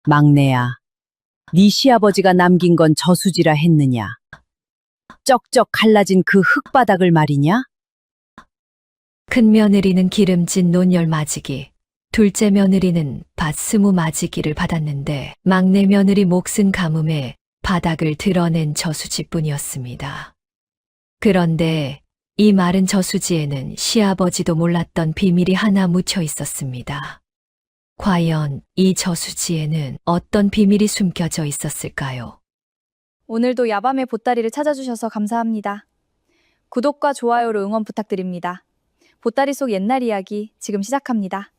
막내야, 네 시아버지가 남긴 건 저수지라 했느냐? 쩍쩍 갈라진 그 흙바닥을 말이냐? 큰 며느리는 기름진 논열 맞이기, 둘째 며느리는 밭 스무 맞이기를 받았는데 막내 며느리 몫은 가뭄에 바닥을 드러낸 저수지뿐이었습니다. 그런데 이 마른 저수지에는 시아버지도 몰랐던 비밀이 하나 묻혀 있었습니다. 과연 이 저수지에는 어떤 비밀이 숨겨져 있었을까요? 오늘도 야밤의 보따리를 찾아주셔서 감사합니다. 구독과 좋아요로 응원 부탁드립니다. 보따리 속 옛날 이야기 지금 시작합니다.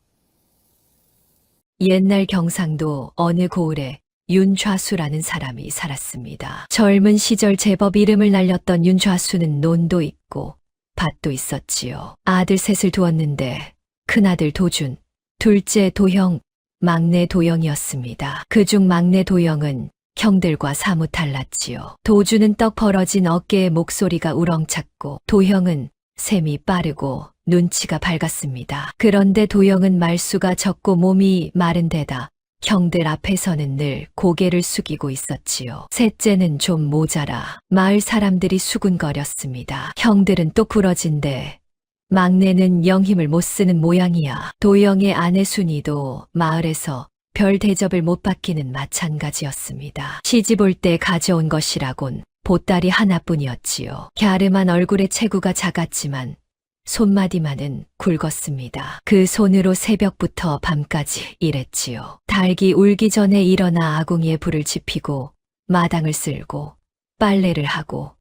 옛날 경상도 어느 고을에 윤좌수라는 사람이 살았습니다. 젊은 시절 제법 이름을 날렸던 윤좌수는 논도 있고 밭도 있었지요. 아들 셋을 두었는데 큰아들 도준, 둘째 도형, 막내 도영이었습니다. 그중 막내 도영은 형들과 사뭇 달랐지요. 도준은 떡 벌어진 어깨에 목소리가 우렁찼고 도형은 셈이 빠르고 눈치가 밝았습니다. 그런데 도영은 말수가 적고 몸이 마른 데다 형들 앞에서는 늘 고개를 숙이고 있었지요. 셋째는 좀 모자라 마을 사람들이 수군거렸습니다. 형들은 또 부러진데 막내는 영 힘을 못 쓰는 모양이야. 도영의 아내 순이도 마을에서 별 대접을 못 받기는 마찬가지였습니다. 시집 올 때 가져온 것이라곤 보따리 하나뿐이었지요. 갸름한 얼굴에 체구가 작았지만 손마디만은 굵었습니다. 그 손으로 새벽부터 밤까지 일했지요. 닭이 울기 전에 일어나 아궁이에 불을 지피고 마당을 쓸고 빨래를 하고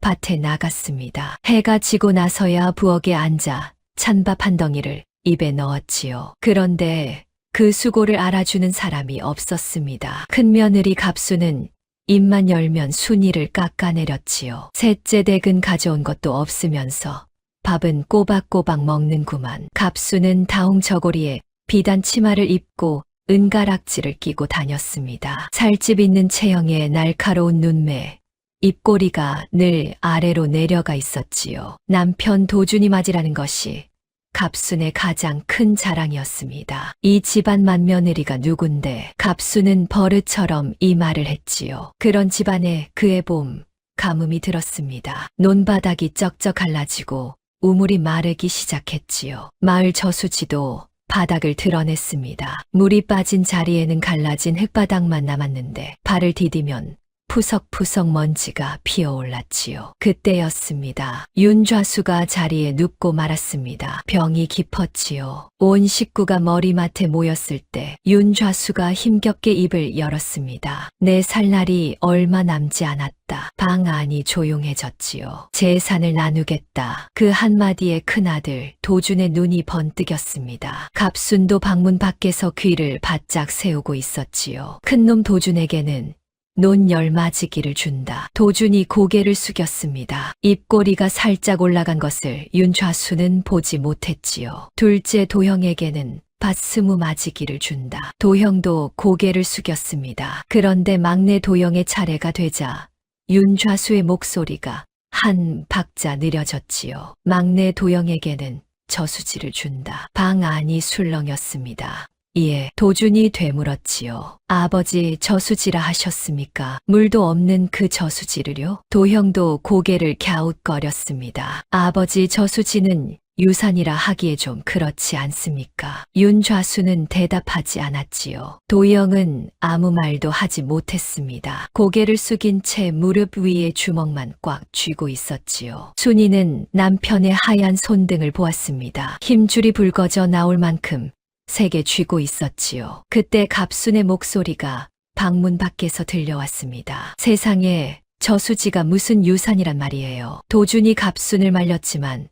밭에 나갔습니다. 해가 지고 나서야 부엌에 앉아 찬밥 한 덩이를 입에 넣었지요. 그런데 그 수고를 알아주는 사람이 없었습니다. 큰 며느리 갑수는 입만 열면 순이를 깎아내렸지요. 셋째 댁은 가져온 것도 없으면서 밥은 꼬박꼬박 먹는구만. 갑수는 다홍저고리에 비단 치마를 입고 은가락지를 끼고 다녔습니다. 살집 있는 체형에 날카로운 눈매, 입꼬리가 늘 아래로 내려가 있었지요. 남편 도준이 맞이라는 것이 갑순의 가장 큰 자랑이었습니다. 이 집안 맏며느리가 누군데? 갑수는 버릇처럼 이 말을 했지요. 그런 집안에 그의 봄, 가뭄이 들었습니다. 논바닥이 쩍쩍 갈라지고 우물이 마르기 시작했지요. 마을 저수지도 바닥을 드러냈습니다. 물이 빠진 자리에는 갈라진 흙바닥만 남았는데 발을 디디면 푸석푸석 먼지가 피어올랐지요. 그때였습니다. 윤좌수가 자리에 눕고 말았습니다. 병이 깊었지요. 온 식구가 머리맡에 모였을 때 윤좌수가 힘겹게 입을 열었습니다. 내 살 날이 얼마 남지 않았다. 방 안이 조용해졌지요. 재산을 나누겠다. 그 한마디에 큰아들 도준의 눈이 번뜩였습니다. 갑순도 방문 밖에서 귀를 바짝 세우고 있었지요. 큰놈 도준에게는 논 열맞이기를 준다. 도준이 고개를 숙였습니다. 입꼬리가 살짝 올라간 것을 윤좌수는 보지 못했지요. 둘째 도형에게는 밭 스무 맞이기를 준다. 도형도 고개를 숙였습니다. 그런데 막내 도형의 차례가 되자 윤좌수의 목소리가 한 박자 느려졌지요. 막내 도형에게는 저수지를 준다. 방 안이 술렁였습니다. 이에 도준이 되물었지요. 아버지 저수지라 하셨습니까? 물도 없는 그 저수지를요? 도형도 고개를 갸웃거렸습니다. 아버지 저수지는 유산이라 하기에 좀 그렇지 않습니까? 윤좌수는 대답하지 않았지요. 도영은 아무 말도 하지 못했습니다. 고개를 숙인 채 무릎 위에 주먹만 꽉 쥐고 있었지요. 순이는 남편의 하얀 손등을 보았습니다. 힘줄이 붉어져 나올 만큼 세게 쥐고 있었지요. 그때 갑순의 목소리가 방문 밖에서 들려왔습니다. 세상에 저수지가 무슨 유산이란 말이에요. 도준이 갑순을 말렸지만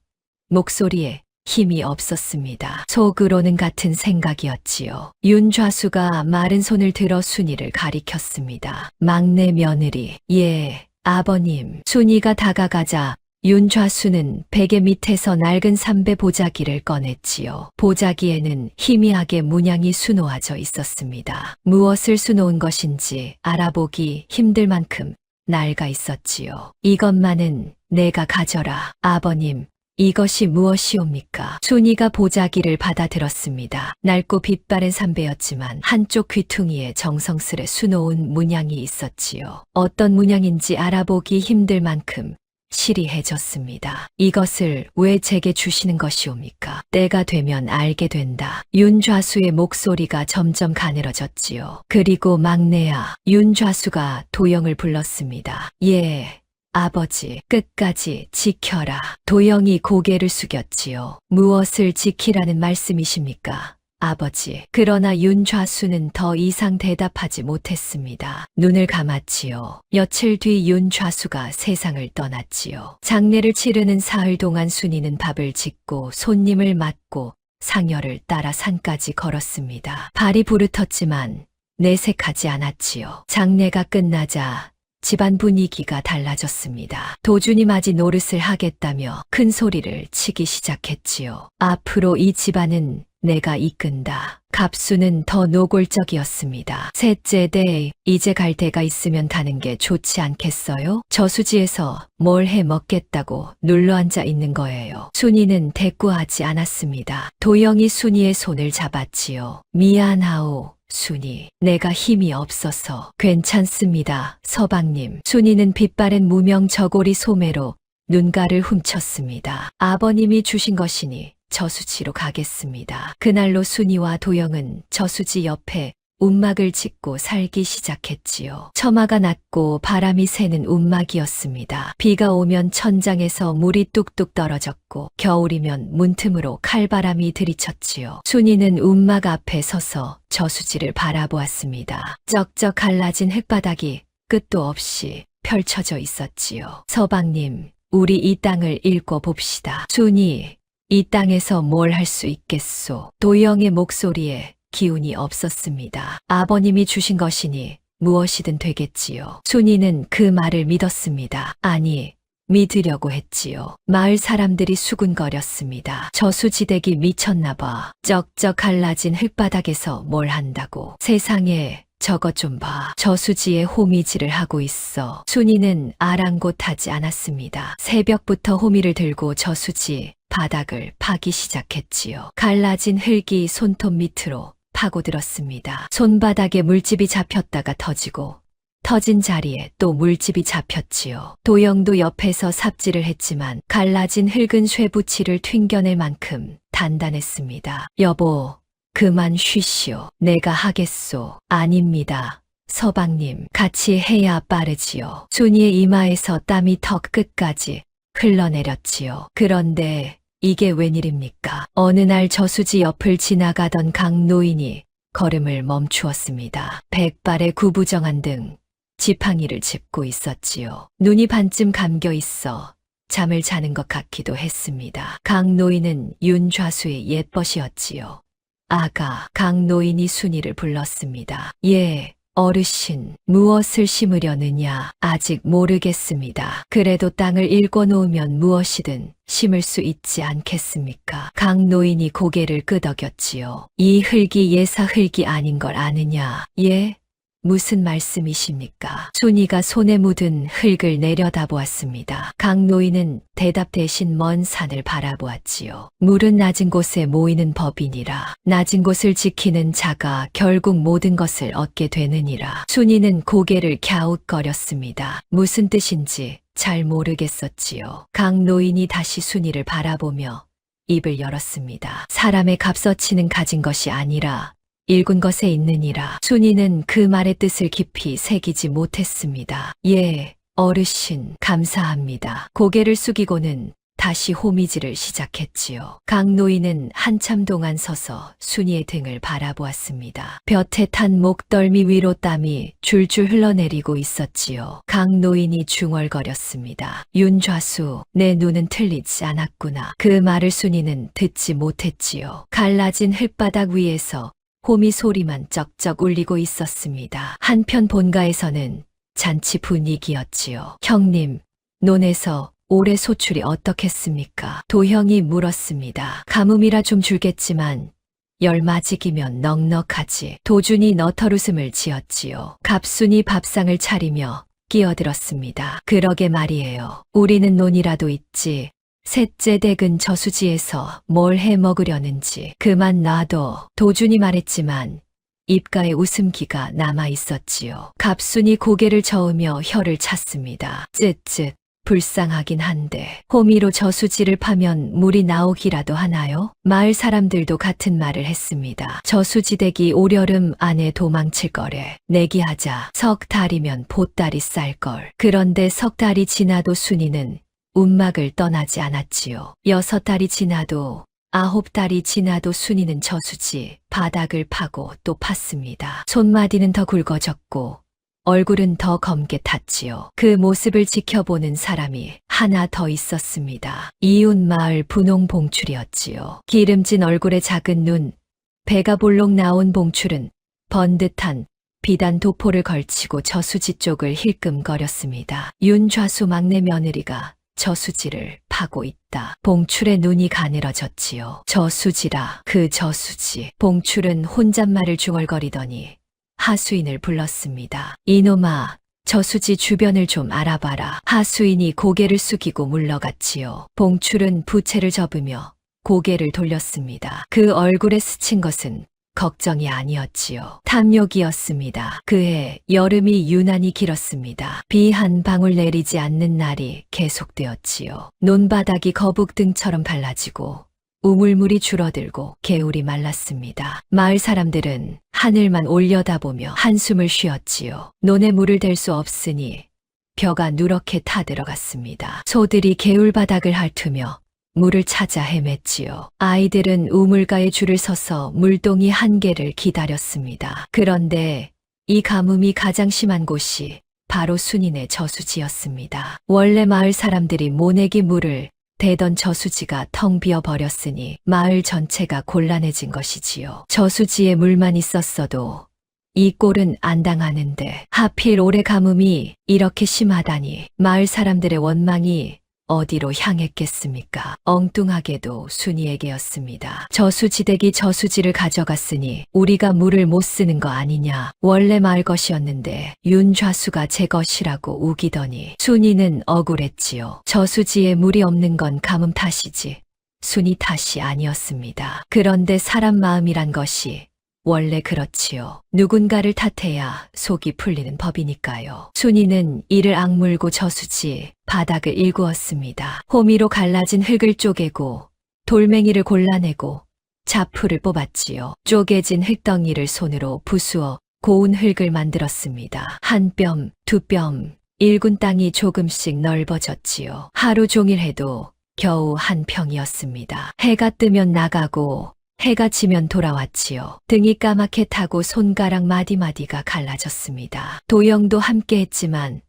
목소리에 힘이 없었습니다. 속으로는 같은 생각이었지요. 윤좌수가 마른 손을 들어 순이를 가리켰습니다. 막내 며느리, 예, 아버님. 순이가 다가가자 윤좌수는 베개 밑에서 낡은 삼배 보자기를 꺼냈지요. 보자기에는 희미하게 문양이 수놓아져 있었습니다. 무엇을 수놓은 것인지 알아보기 힘들 만큼 낡아 있었지요. 이것만은 내가 가져라. 아버님, 이것이 무엇이옵니까? 순이가 보자기를 받아들었습니다. 낡고 빛바랜 삼배였지만 한쪽 귀퉁이에 정성스레 수놓은 문양이 있었지요. 어떤 문양인지 알아보기 힘들 만큼 시리해졌습니다. 이것을 왜 제게 주시는 것이옵니까? 때가 되면 알게 된다. 윤좌수의 목소리가 점점 가늘어졌지요. 그리고 막내야, 윤좌수가 도영을 불렀습니다. 예. 아버지, 끝까지 지켜라. 도영이 고개를 숙였지요. 무엇을 지키라는 말씀이십니까? 아버지. 그러나 윤좌수는 더 이상 대답하지 못했습니다. 눈을 감았지요. 며칠 뒤 윤좌수가 세상을 떠났지요. 장례를 치르는 사흘 동안 순이는 밥을 짓고 손님을 맞고 상여를 따라 산까지 걸었습니다. 발이 부르텄지만 내색하지 않았지요. 장례가 끝나자 집안 분위기가 달라졌습니다. 도준이 맞이 노릇을 하겠다며 큰 소리를 치기 시작했지요. 앞으로 이 집안은 내가 이끈다. 갑수는 더 노골적이었습니다. 셋째 대, 이제 갈 데가 있으면 가는 게 좋지 않겠어요? 저수지에서 뭘 해 먹겠다고 눌러앉아 있는 거예요. 순이는 대꾸하지 않았습니다. 도영이 순이의 손을 잡았지요. 미안하오. 순이, 내가 힘이 없어서. 괜찮습니다, 서방님. 순이는 빛바랜 무명 저고리 소매로 눈가를 훔쳤습니다. 아버님이 주신 것이니 저수지로 가겠습니다. 그날로 순이와 도영은 저수지 옆에 움막을 짓고 살기 시작했지요. 처마가 낮고 바람이 새는 움막이었습니다. 비가 오면 천장에서 물이 뚝뚝 떨어졌고 겨울이면 문틈으로 칼바람이 들이쳤지요. 순이는 움막 앞에 서서 저수지를 바라보았습니다. 쩍쩍 갈라진 흙바닥이 끝도 없이 펼쳐져 있었지요. 서방님, 우리 이 땅을 읽고 봅시다. 순이, 이 땅에서 뭘 할 수 있겠소? 도영의 목소리에 기운이 없었습니다. 아버님이 주신 것이니 무엇이든 되겠지요. 순이는 그 말을 믿었습니다. 아니, 믿으려고 했지요. 마을 사람들이 수군거렸습니다. 저수지대기 미쳤나 봐. 쩍쩍 갈라진 흙바닥에서 뭘 한다고. 세상에, 저것 좀 봐. 저수지에 호미질을 하고 있어. 순이는 아랑곳하지 않았습니다. 새벽부터 호미를 들고 저수지 바닥을 파기 시작했지요. 갈라진 흙이 손톱 밑으로 파고들었습니다. 손바닥에 물집이 잡혔다가 터지고 터진 자리에 또 물집이 잡혔지요. 도영도 옆에서 삽질을 했지만 갈라진 흙은 쇠붙이를 튕겨낼 만큼 단단했습니다. 여보, 그만 쉬시오. 내가 하겠소. 아닙니다. 서방님, 같이 해야 빠르지요. 순이의 이마에서 땀이 턱 끝까지 흘러내렸지요. 그런데 이게 웬일입니까? 어느 날 저수지 옆을 지나가던 강노인이 걸음을 멈추었습니다. 백발의 구부정한 등 지팡이를 짚고 있었지요. 눈이 반쯤 감겨 있어 잠을 자는 것 같기도 했습니다. 강노인은 윤좌수의 옛벗이었지요. 아가, 강노인이 순이를 불렀습니다. 예, 어르신, 무엇을 심으려느냐? 아직 모르겠습니다. 그래도 땅을 일궈놓으면 무엇이든 심을 수 있지 않겠습니까? 강노인이 고개를 끄덕였지요. 이 흙이 예사 흙이 아닌 걸 아느냐? 예? 무슨 말씀이십니까? 순이가 손에 묻은 흙을 내려다보았습니다. 강노인은 대답 대신 먼 산을 바라보았지요. 물은 낮은 곳에 모이는 법이니라. 낮은 곳을 지키는 자가 결국 모든 것을 얻게 되느니라. 순이는 고개를 갸웃거렸습니다. 무슨 뜻인지 잘 모르겠었지요. 강노인이 다시 순이를 바라보며 입을 열었습니다. 사람의 값어치는 가진 것이 아니라 읽은 것에 있느니라. 순이는 그 말의 뜻을 깊이 새기지 못했습니다. 예, 어르신, 감사합니다. 고개를 숙이고는 다시 호미질을 시작했지요. 강노인은 한참 동안 서서 순이의 등을 바라보았습니다. 볕에 탄 목덜미 위로 땀이 줄줄 흘러내리고 있었지요. 강노인이 중얼거렸습니다. 윤좌수, 내 눈은 틀리지 않았구나. 그 말을 순이는 듣지 못했지요. 갈라진 흙바닥 위에서 호미 소리만 쩍쩍 울리고 있었습니다. 한편 본가에서는 잔치 분위기였지요. 형님, 논에서 올해 소출이 어떻겠습니까? 도형이 물었습니다. 가뭄이라 좀 줄겠지만 열맞이기면 넉넉하지. 도준이 너털웃음을 지었지요. 갑순이 밥상을 차리며 끼어들었습니다. 그러게 말이에요. 우리는 논이라도 있지. 셋째 댁은 저수지에서 뭘 해 먹으려는지 그만 놔둬. 도준이 말했지만 입가에 웃음기가 남아 있었지요. 갑순이 고개를 저으며 혀를 찼습니다. 쯧쯧. 불쌍하긴 한데 호미로 저수지를 파면 물이 나오기라도 하나요? 마을 사람들도 같은 말을 했습니다. 저수지대기 올여름 안에 도망칠 거래. 내기하자. 석 달이면 보따리 쌀걸. 그런데 석 달이 지나도 순이는 움막을 떠나지 않았지요. 6달이 지나도 9달이 지나도 순이는 저수지 바닥을 파고 또 팠습니다. 손마디는 더 굵어졌고 얼굴은 더 검게 탔지요. 그 모습을 지켜보는 사람이 하나 더 있었습니다. 이웃 마을 분홍 봉출이었지요. 기름진 얼굴에 작은 눈, 배가 볼록 나온 봉출은 번듯한 비단 도포를 걸치고 저수지 쪽을 힐끔거렸습니다. 윤좌수 막내 며느리가 저수지를 파고 있다. 봉출의 눈이 가늘어졌지요. 저수지라, 그 저수지. 봉출은 혼잣말을 중얼거리더니 하수인을 불렀습니다. 이놈아, 저수지 주변을 좀 알아봐라. 하수인이 고개를 숙이고 물러갔지요. 봉출은 부채를 접으며 고개를 돌렸습니다. 그 얼굴에 스친 것은 걱정이 아니었지요. 탐욕이었습니다. 그해 여름이 유난히 길었습니다. 비 한 방울 내리지 않는 날이 계속되었지요. 논바닥이 거북등처럼 발라지고 우물물이 줄어들고 개울이 말랐습니다. 마을 사람들은 하늘만 올려다보며 한숨을 쉬었지요. 논에 물을 댈 수 없으니 벼가 누렇게 타들어갔습니다. 소들이 개울 바닥을 핥으며 물을 찾아 헤맸지요. 아이들은 우물가에 줄을 서서 물동이 한 개를 기다렸습니다. 그런데 이 가뭄이 가장 심한 곳이 바로 순인의 저수지였습니다. 원래 마을 사람들이 모내기 물을 대던 저수지가 텅 비어 버렸으니 마을 전체가 곤란해진 것이지요. 저수지에 물만 있었어도 이 꼴은 안 당하는데 하필 올해 가뭄이 이렇게 심하다니 마을 사람들의 원망이 어디로 향했겠습니까? 엉뚱하게도 순이에게였습니다. 저수지대기 저수지를 가져갔으니 우리가 물을 못 쓰는 거 아니냐. 원래 마을 것이었는데 윤좌수가 제 것이라고 우기더니 순이는 억울했지요. 저수지에 물이 없는 건 가뭄 탓이지 순이 탓이 아니었습니다. 그런데 사람 마음이란 것이 원래 그렇지요. 누군가를 탓해야 속이 풀리는 법이니까요. 순이는 이를 악물고 저수지 바닥을 일구었습니다. 호미로 갈라진 흙을 쪼개고 돌멩이를 골라내고 자풀을 뽑았지요. 쪼개진 흙덩이를 손으로 부수어 고운 흙을 만들었습니다. 한 뼘, 두 뼘, 일군 땅이 조금씩 넓어졌지요. 하루 종일 해도 겨우 한 평이었습니다. 해가 뜨면 나가고 해가 지면 돌아왔지요. 등이 까맣게 타고 손가락 마디마디가 갈라졌습니다. 도영도 함께 했지만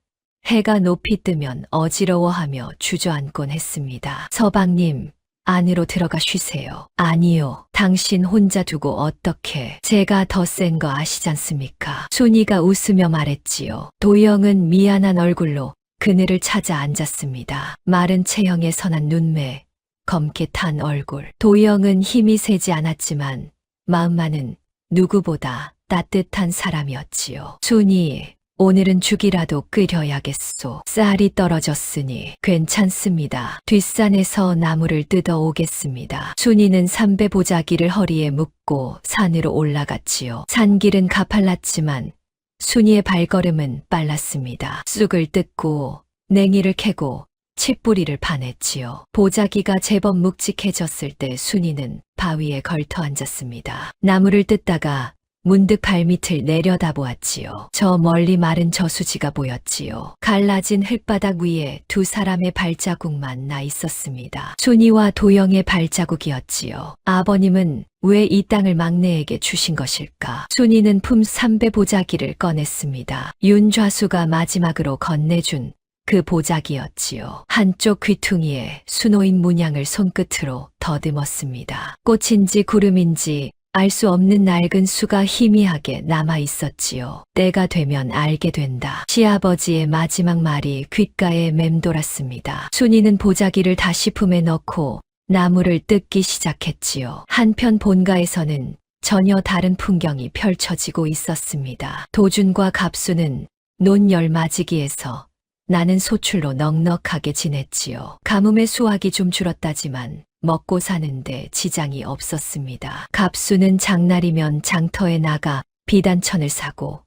해가 높이 뜨면 어지러워하며 주저앉곤 했습니다. 서방님, 안으로 들어가 쉬세요. 아니요. 당신 혼자 두고 어떻게. 제가 더 센 거 아시잖습니까? 순이가 웃으며 말했지요. 도영은 미안한 얼굴로 그늘을 찾아 앉았습니다. 마른 체형의 선한 눈매, 검게 탄 얼굴. 도영은 힘이 세지 않았지만 마음만은 누구보다 따뜻한 사람이었지요. 순이, 오늘은 죽이라도 끓여야겠소. 쌀이 떨어졌으니 괜찮습니다. 뒷산에서 나무를 뜯어 오겠습니다. 순이는 삼배 보자기를 허리에 묶고 산으로 올라갔지요. 산길은 가팔랐지만 순이의 발걸음은 빨랐습니다. 쑥을 뜯고 냉이를 캐고 칡뿌리를 파냈지요. 보자기가 제법 묵직해졌을 때 순이는 바위에 걸터 앉았습니다. 나무를 뜯다가 문득 발밑을 내려다보았지요. 저 멀리 마른 저수지가 보였지요. 갈라진 흙바닥 위에 두 사람의 발자국만 나 있었습니다. 순이와 도영의 발자국이었지요. 아버님은 왜 이 땅을 막내에게 주신 것일까? 순이는 품 삼배 보자기를 꺼냈습니다. 윤좌수가 마지막으로 건네준 그 보자기였지요. 한쪽 귀퉁이에 수놓인 문양을 손끝으로 더듬었습니다. 꽃인지 구름인지 알 수 없는 낡은 수가 희미하게 남아 있었지요. 때가 되면 알게 된다. 시아버지의 마지막 말이 귓가에 맴돌았습니다. 순이는 보자기를 다시 품에 넣고 나무를 뜯기 시작했지요. 한편 본가에서는 전혀 다른 풍경이 펼쳐지고 있었습니다. 도준과 갑수는 논 열마지기에서 나는 소출로 넉넉하게 지냈지요. 가뭄의 수확이 좀 줄었다지만 먹고 사는데 지장이 없었습니다. 갑수는 장날이면 장터에 나가 비단천을 사고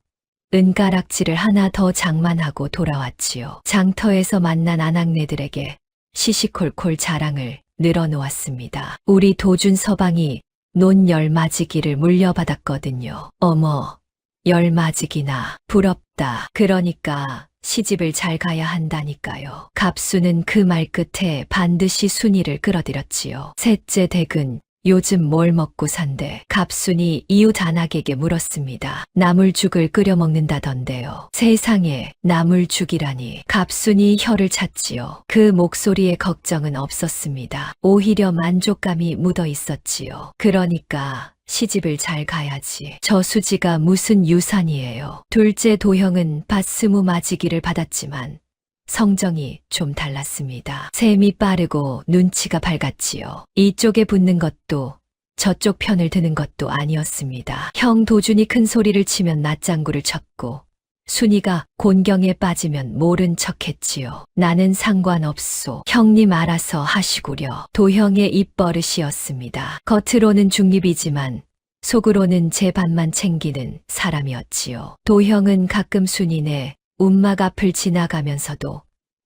은가락지를 하나 더 장만하고 돌아왔지요. 장터에서 만난 아낙네들에게 시시콜콜 자랑을 늘어놓았습니다. 우리 도준 서방이 논 열맞이기를 물려받았거든요. 어머, 열맞이기나 부럽다. 그러니까 시집을 잘 가야 한다니까요. 갑수는 그 말 끝에 반드시 순이를 끌어들였지요. 셋째 댁은 요즘 뭘 먹고 산대? 갑순이 이웃 안악에게 물었습니다. 나물죽을 끓여 먹는다던데요. 세상에 나물죽이라니. 갑순이 혀를 찼지요. 그 목소리에 걱정은 없었습니다. 오히려 만족감이 묻어 있었지요. 그러니까 시집을 잘 가야지. 저수지가 무슨 유산이에요. 둘째 도형은 밭 20맞이기를 받았지만 성정이 좀 달랐습니다. 셈이 빠르고 눈치가 밝았지요. 이쪽에 붙는 것도 저쪽 편을 드는 것도 아니었습니다. 형 도준이 큰 소리를 치면 낮장구를 쳤고 순이가 곤경에 빠지면 모른 척했지요. 나는 상관없소. 형님 알아서 하시구려. 도형의 입버릇이었습니다. 겉으로는 중립이지만 속으로는 제 밭만 챙기는 사람이었지요. 도형은 가끔 순이네 움막 앞을 지나가면서도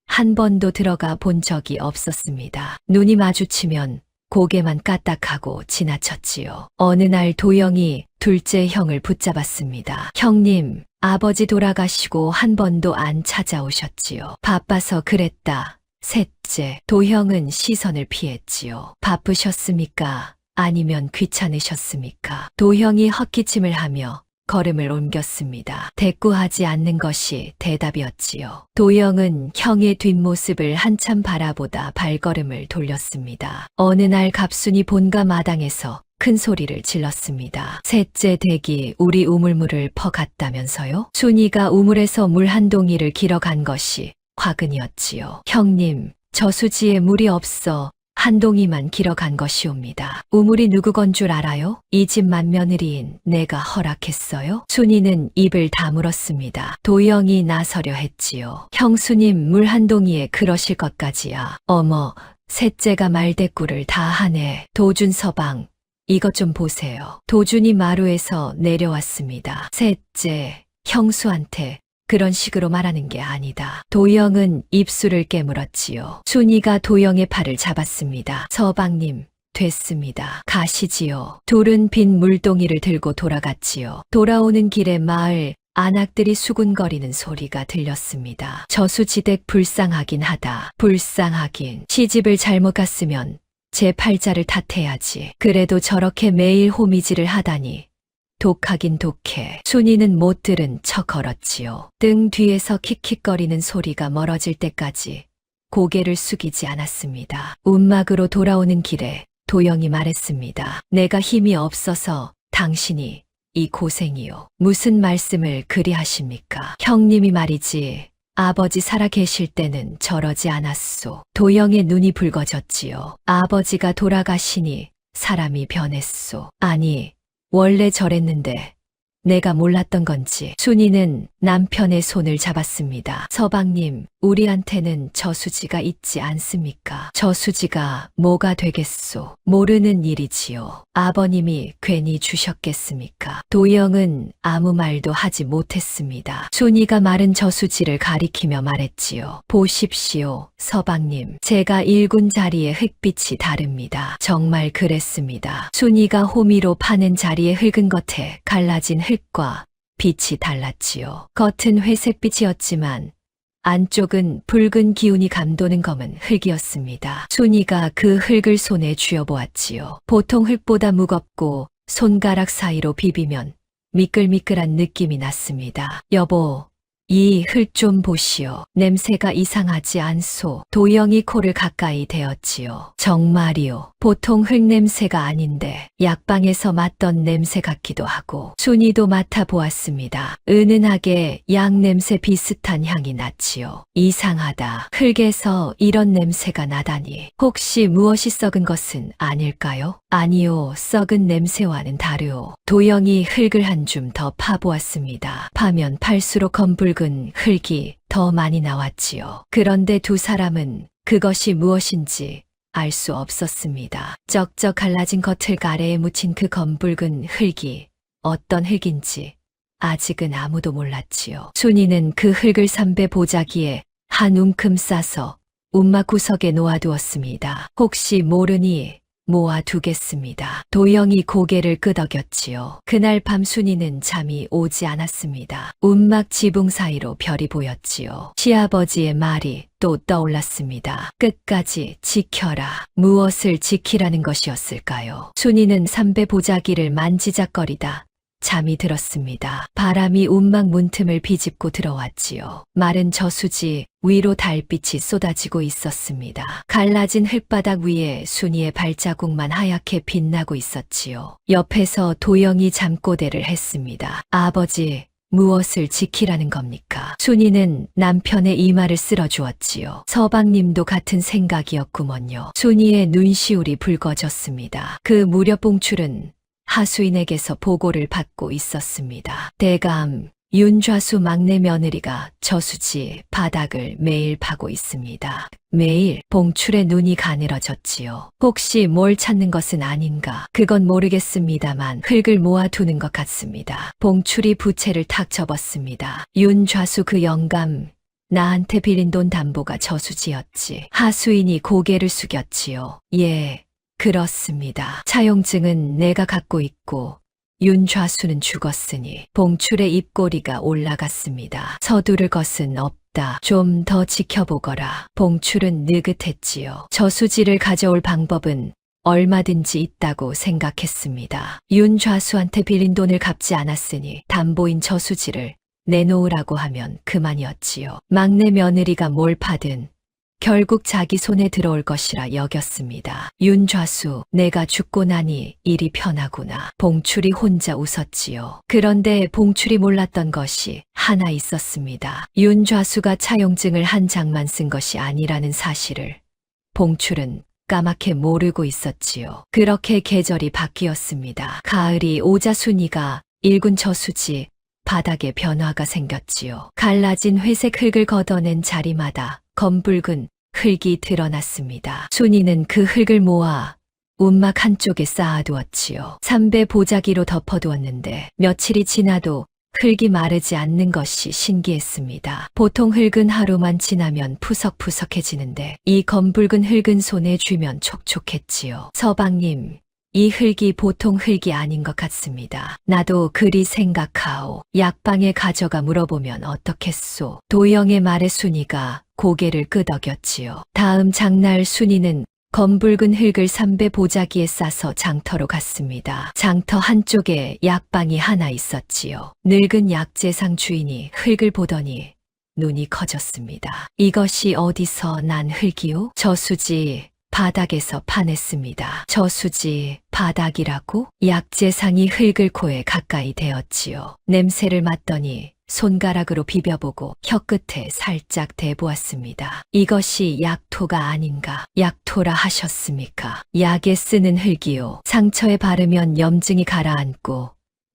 한 번도 들어가 본 적이 없었습니다. 눈이 마주치면 고개만 까딱하고 지나쳤지요. 어느 날 도영이 둘째 형을 붙잡았습니다. 형님, 아버지 돌아가시고 한 번도 안 찾아오셨지요. 바빠서 그랬다. 셋째, 도형은 시선을 피했지요. 바쁘셨습니까? 아니면 귀찮으셨습니까? 도형이 헛기침을 하며 걸음을 옮겼습니다. 대꾸하지 않는 것이 대답이었지요. 도영은 형의 뒷모습을 한참 바라보다 발걸음을 돌렸습니다. 어느 날 갑순이 본가 마당에서 큰 소리를 질렀습니다. 셋째 댁이 우리 우물물을 퍼갔다면서요? 순이가 우물에서 물 한 동이를 길어간 것이 화근이었지요. 형님, 저수지에 물이 없어 한 동이만 길어간 것이옵니다. 우물이 누구 건 줄 알아요? 이 집 맏며느리인 내가 허락했어요? 순이는 입을 다물었습니다. 도영이 나서려 했지요. 형수님 물 한 동이에 그러실 것까지야. 어머, 셋째가 말대꾸를 다 하네. 도준 서방, 이것 좀 보세요. 도준이 마루에서 내려왔습니다. 셋째, 형수한테 그런 식으로 말하는 게 아니다. 도영은 입술을 깨물었지요. 순이가 도영의 팔을 잡았습니다. 서방님, 됐습니다. 가시지요. 둘은 빈 물동이를 들고 돌아갔지요. 돌아오는 길에 마을 안악들이 수군거리는 소리가 들렸습니다. 저수지댁 불쌍하긴 하다. 불쌍하긴. 시집을 잘못 갔으면 제 팔자를 탓해야지. 그래도 저렇게 매일 호미질을 하다니. 독하긴 독해. 순이는 못 들은 척 걸었지요. 등 뒤에서 킥킥거리는 소리가 멀어질 때까지 고개를 숙이지 않았습니다. 움막으로 돌아오는 길에 도영이 말했습니다. 내가 힘이 없어서 당신이 이 고생이요. 무슨 말씀을 그리 하십니까? 형님이 말이지. 아버지 살아 계실 때는 저러지 않았소. 도영의 눈이 붉어졌지요. 아버지가 돌아가시니 사람이 변했소. 아니, 원래 저랬는데 내가 몰랐던 건지. 순이는 남편의 손을 잡았습니다. 서방님, 우리한테는 저수지가 있지 않습니까? 저수지가 뭐가 되겠소? 모르는 일이지요. 아버님이 괜히 주셨겠습니까? 도영은 아무 말도 하지 못했습니다. 순이가 마른 저수지를 가리키며 말했지요. 보십시오, 서방님. 제가 일군 자리의 흙빛이 다릅니다. 정말 그랬습니다. 순이가 호미로 파는 자리의 흙은 겉에 갈라진 흙과 빛이 달랐지요. 겉은 회색빛이었지만 안쪽은 붉은 기운이 감도는 검은 흙이었습니다. 순이가 그 흙을 손에 쥐어보았지요. 보통 흙보다 무겁고 손가락 사이로 비비면 미끌미끌한 느낌이 났습니다. 여보, 이 흙 좀 보시오. 냄새가 이상하지 않소. 도영이 코를 가까이 대었지요. 정말이요. 보통 흙 냄새가 아닌데 약방에서 맡던 냄새 같기도 하고. 순이도 맡아보았습니다. 은은하게 양 냄새 비슷한 향이 났지요. 이상하다. 흙에서 이런 냄새가 나다니. 혹시 무엇이 썩은 것은 아닐까요? 아니요. 썩은 냄새와는 다르오. 도영이 흙을 한 줌 더 파보았습니다. 파면 팔수록 검붉은 흙이 더 많이 나왔지요. 그런데 두 사람은 그것이 무엇인지 알 수 없었습니다. 쩍쩍 갈라진 겉을 가래에 묻힌 그 검붉은 흙이 어떤 흙인지 아직은 아무도 몰랐지요. 순이는 그 흙을 삼배 보자기에 한 움큼 싸서 움막 구석에 놓아두었습니다. 혹시 모르니 모아두겠습니다. 도영이 고개를 끄덕였지요. 그날 밤 순이는 잠이 오지 않았습니다. 움막 지붕 사이로 별이 보였지요. 시아버지의 말이 또 떠올랐습니다. 끝까지 지켜라. 무엇을 지키라는 것이었을까요? 순이는 삼배 보자기를 만지작거리다 잠이 들었습니다. 바람이 움막 문틈을 비집고 들어왔지요. 마른 저수지 위로 달빛이 쏟아지고 있었습니다. 갈라진 흙바닥 위에 순이의 발자국만 하얗게 빛나고 있었지요. 옆에서 도영이 잠꼬대를 했습니다. 아버지, 무엇을 지키라는 겁니까? 순이는 남편의 이마를 쓸어주었지요. 서방님도 같은 생각이었구먼요. 순이의 눈시울이 붉어졌습니다. 그 무렵 봉출은 하수인에게서 보고를 받고 있었습니다. 대감, 윤좌수 막내 며느리가 저수지 바닥을 매일 파고 있습니다. 매일. 봉출의 눈이 가늘어졌지요. 혹시 뭘 찾는 것은 아닌가? 그건 모르겠습니다만 흙을 모아두는 것 같습니다. 봉출이 부채를 탁 접었습니다. 윤좌수 그 영감, 나한테 빌린 돈 담보가 저수지였지. 하수인이 고개를 숙였지요. 예. 그렇습니다. 차용증은 내가 갖고 있고 윤좌수는 죽었으니 봉출의 입꼬리가 올라갔습니다. 서두를 것은 없다. 좀 더 지켜보거라. 봉출은 느긋했지요. 저수지를 가져올 방법은 얼마든지 있다고 생각했습니다. 윤좌수한테 빌린 돈을 갚지 않았으니 담보인 저수지를 내놓으라고 하면 그만이었지요. 막내 며느리가 뭘 파든 결국 자기 손에 들어올 것이라 여겼습니다. 윤좌수, 내가 죽고 나니 일이 편하구나. 봉출이 혼자 웃었지요. 그런데 봉출이 몰랐던 것이 하나 있었습니다. 윤좌수가 차용증을 한 장만 쓴 것이 아니라는 사실을 봉출은 까맣게 모르고 있었지요. 그렇게 계절이 바뀌었습니다. 가을이 오자 순이가 일군 저수지 바닥에 변화가 생겼지요. 갈라진 회색 흙을 걷어낸 자리마다 검붉은 흙이 드러났습니다. 순이는 그 흙을 모아 움막 한쪽에 쌓아두었지요. 삼배 보자기로 덮어두었는데 며칠이 지나도 흙이 마르지 않는 것이 신기했습니다. 보통 흙은 하루만 지나면 푸석푸석해지는데 이 검붉은 흙은 손에 쥐면 촉촉했지요. 서방님, 이 흙이 보통 흙이 아닌 것 같습니다. 나도 그리 생각하오. 약방에 가져가 물어보면 어떻겠소. 도영의 말에 순이가 고개를 끄덕였지요. 다음 장날 순이는 검붉은 흙을 삼배 보자기에 싸서 장터로 갔습니다. 장터 한쪽에 약방이 하나 있었지요. 늙은 약재상 주인이 흙을 보더니 눈이 커졌습니다. 이것이 어디서 난 흙이요? 저수지 바닥에서 파냈습니다. 저수지 바닥이라고? 약재상이 흙을 코에 가까이 대었지요. 냄새를 맡더니 손가락으로 비벼보고 혀끝에 살짝 대보았습니다. 이것이 약토가 아닌가? 약토라 하셨습니까? 약에 쓰는 흙이요. 상처에 바르면 염증이 가라앉고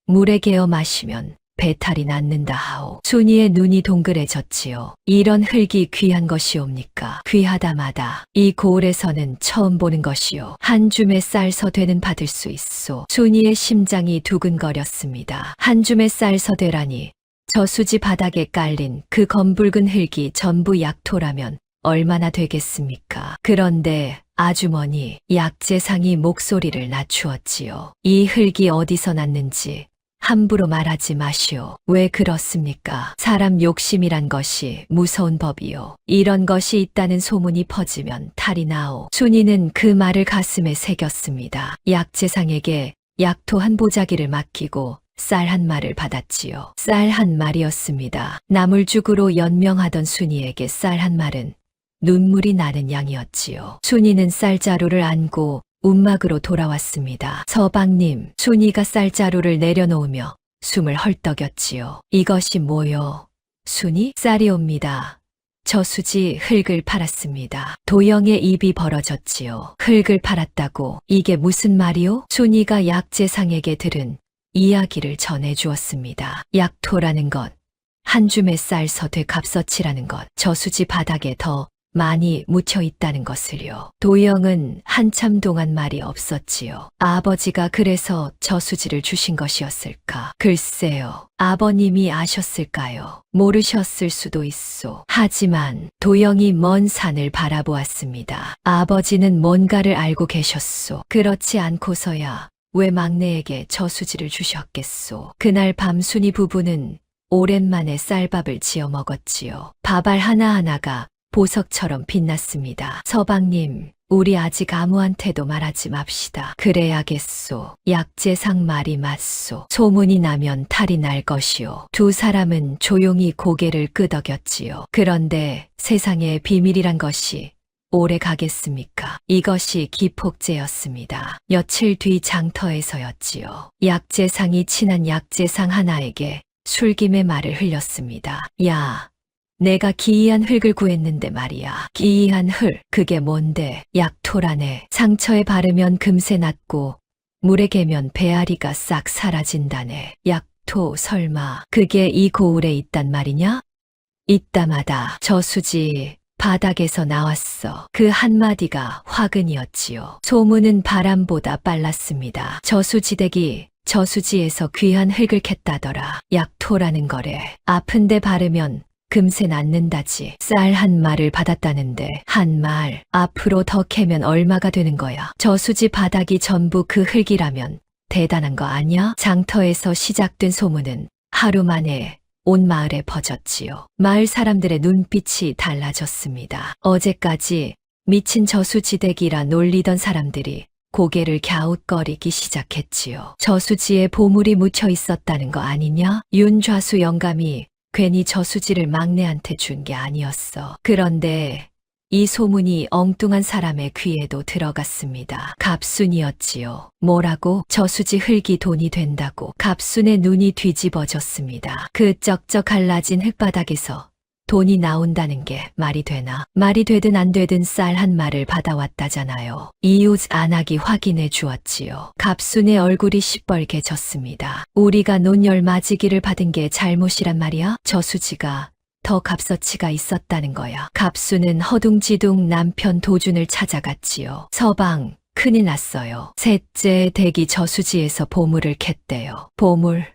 물에 개어 마시면 배탈이 낫는다 하오. 순이의 눈이 동그래졌지요. 이런 흙이 귀한 것이옵니까? 귀하다마다 이 고을에서는 처음 보는 것이요. 한 줌의 쌀 서되는 받을 수 있소. 순이의 심장이 두근거렸습니다. 한 줌의 쌀 서되라니 저수지 바닥에 깔린 그 검붉은 흙이 전부 약토라면 얼마나 되겠습니까? 그런데 아주머니, 약재상이 목소리를 낮추었지요. 이 흙이 어디서 났는지 함부로 말하지 마시오. 왜 그렇습니까? 사람 욕심이란 것이 무서운 법이요. 이런 것이 있다는 소문이 퍼지면 탈이 나오. 순이는 그 말을 가슴에 새겼습니다. 약재상에게 약토 한 보자기를 맡기고 쌀 한 말을 받았지요. 쌀 한 말이었습니다. 나물죽으로 연명하던 순이에게 쌀 한 말은 눈물이 나는 양이었지요. 순이는 쌀자루를 안고 움막으로 돌아왔습니다. 서방님, 순이가 쌀자루를 내려놓으며 숨을 헐떡였지요. 이것이 뭐요? 순이? 쌀이옵니다. 저수지 흙을 팔았습니다. 도영의 입이 벌어졌지요. 흙을 팔았다고? 이게 무슨 말이요? 순이가 약재상에게 들은 이야기를 전해주었습니다. 약토라는 것, 한 줌의 쌀서 되값어치라는 것, 저수지 바닥에 더 많이 묻혀 있다는 것을요. 도영은 한참 동안 말이 없었지요. 아버지가 그래서 저수지를 주신 것이었을까? 글쎄요. 아버님이 아셨을까요? 모르셨을 수도 있소. 하지만 도영이 먼 산을 바라보았습니다. 아버지는 뭔가를 알고 계셨소. 그렇지 않고서야 왜 막내에게 저수지를 주셨겠소. 그날 밤 순이 부부는 오랜만에 쌀밥을 지어 먹었지요. 밥알 하나하나가 보석처럼 빛났습니다. 서방님, 우리 아직 아무한테도 말하지 맙시다. 그래야겠소. 약재상 말이 맞소. 소문이 나면 탈이 날 것이오. 두 사람은 조용히 고개를 끄덕였지요. 그런데 세상에 비밀이란 것이 오래 가겠습니까? 이것이 기폭제였습니다. 며칠 뒤 장터에서였지요. 약재상이 친한 약재상 하나에게 술김의 말을 흘렸습니다. 야, 내가 기이한 흙을 구했는데 말이야. 기이한 흙, 그게 뭔데? 약토라네. 상처에 바르면 금세 낫고 물에 개면 배앓이가 싹 사라진다네. 약토 설마 그게 이 고을에 있단 말이냐? 있다마다 저수지 바닥에서 나왔어. 그 한마디가 화근이었지요. 소문은 바람보다 빨랐습니다. 저수지대기 저수지에서 귀한 흙을 캤다더라. 약토라는 거래. 아픈데 바르면 금세 낫는다지. 쌀 한 말을 받았다는데 한 말 앞으로 더 캐면 얼마가 되는 거야. 저수지 바닥이 전부 그 흙이라면 대단한 거 아니야? 장터에서 시작된 소문은 하루 만에 온 마을에 퍼졌지요. 마을 사람들의 눈빛이 달라졌습니다. 어제까지 미친 저수지대기라 놀리던 사람들이 고개를 갸웃거리기 시작했지요. 저수지에 보물이 묻혀 있었다는 거 아니냐? 윤좌수 영감이 괜히 저수지를 막내한테 준 게 아니었어. 그런데 이 소문이 엉뚱한 사람의 귀에도 들어갔습니다. 갑순이었지요. 뭐라고? 저수지 흙이 돈이 된다고. 갑순의 눈이 뒤집어졌습니다. 그 쩍쩍 갈라진 흙바닥에서 돈이 나온다는 게 말이 되나? 말이 되든 안 되든 쌀 한 말을 받아왔다잖아요. 이웃 안악이 확인해 주었지요. 갑순의 얼굴이 시뻘개졌습니다. 우리가 논열 맞이기를 받은 게 잘못이란 말이야? 저수지가 더 값어치가 있었다는 거야. 갑순은 허둥지둥 남편 도준을 찾아갔지요. 서방, 큰일 났어요. 셋째 댁이 저수지에서 보물을 캤대요. 보물?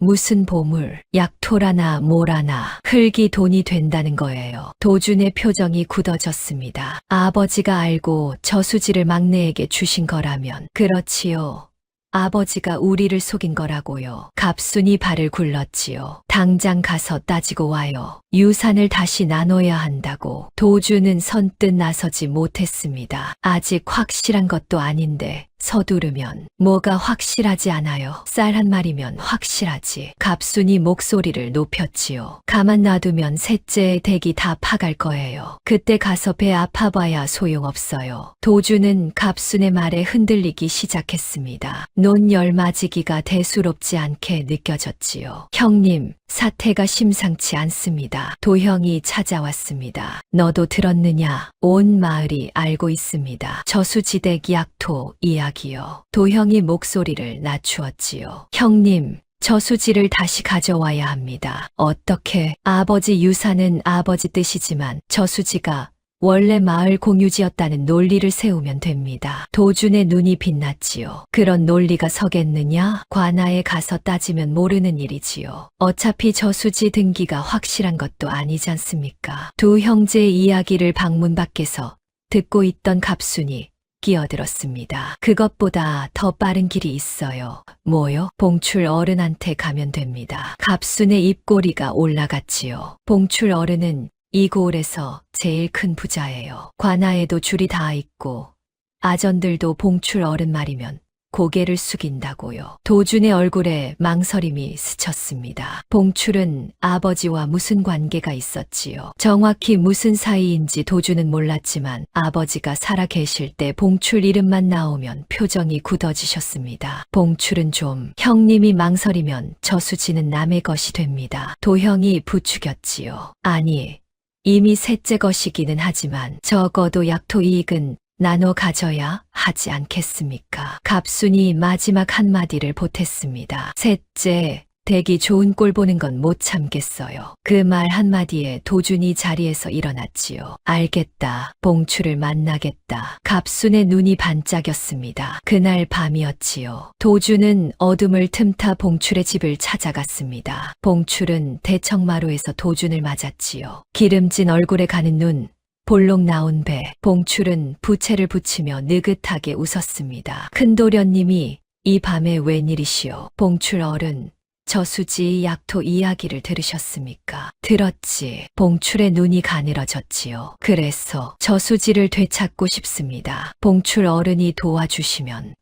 무슨 보물? 약토라나 뭐라나 흙이 돈이 된다는 거예요. 도준의 표정이 굳어졌습니다. 아버지가 알고 저수지를 막내에게 주신 거라면 그렇지요. 아버지가 우리를 속인 거라고요. 갑순이 발을 굴렀지요. 당장 가서 따지고 와요. 유산을 다시 나눠야 한다고. 도주는 선뜻 나서지 못했습니다. 아직 확실한 것도 아닌데 서두르면 뭐가 확실하지 않아요. 쌀 한 마리면 확실하지. 갑순이 목소리를 높였지요. 가만 놔두면 셋째의 댁이 다 파갈 거예요. 그때 가서 배 아파봐야 소용없어요. 도주는 갑순의 말에 흔들리기 시작했습니다. 논열 맞이기가 대수롭지 않게 느껴졌지요. 형님, 사태가 심상치 않습니다. 도형이 찾아왔습니다. 너도 들었느냐? 온 마을이 알고 있습니다. 저수지대 약토 이야기요. 도형이 목소리를 낮추었지요. 형님, 저수지를 다시 가져와야 합니다. 어떻게? 아버지 유산은 아버지 뜻이지만 저수지가 원래 마을 공유지였다는 논리를 세우면 됩니다. 도준의 눈이 빛났지요. 그런 논리가 서겠느냐? 관아에 가서 따지면 모르는 일이지요. 어차피 저수지 등기가 확실한 것도 아니지 않습니까? 두 형제의 이야기를 방문 밖에서 듣고 있던 갑순이 끼어들었습니다. 그것보다 더 빠른 길이 있어요. 뭐요? 봉출 어른한테 가면 됩니다. 갑순의 입꼬리가 올라갔지요. 봉출 어른은 이 고을에서 제일 큰 부자예요. 관아에도 줄이 다 있고 아전들도 봉출 어른 말이면 고개를 숙인다고요. 도준의 얼굴에 망설임이 스쳤습니다. 봉출은 아버지와 무슨 관계가 있었지요. 정확히 무슨 사이인지 도준은 몰랐지만 아버지가 살아 계실 때 봉출 이름만 나오면 표정이 굳어지셨습니다. 봉출은 좀 형님이 망설이면 저수지는 남의 것이 됩니다. 도형이 부추겼지요. 아니, 이미 셋째 것이기는 하지만 적어도 약토 이익은 나눠 가져야 하지 않겠습니까? 갑순이 마지막 한마디를 보탰습니다. 셋째 댁이 좋은 꼴 보는 건 못 참겠어요. 그 말 한마디에 도준이 자리에서 일어났지요. 알겠다. 봉추를 만나겠다. 갑순의 눈이 반짝였습니다. 그날 밤이었지요. 도준은 어둠을 틈타 봉출의 집을 찾아갔습니다. 봉출은 대청마루에서 도준을 맞았지요. 기름진 얼굴에 가는 눈, 볼록 나온 배, 봉출은 부채를 붙이며 느긋하게 웃었습니다. 큰도련님이 이 밤에 웬일이시오? 봉출 어른, 저수지 약토 이야기를 들으셨습니까? 들었지. 봉출의 눈이 가늘어졌지요. 그래서 저수지를 되찾고 싶습니다. 봉출 어른이 도와주시면.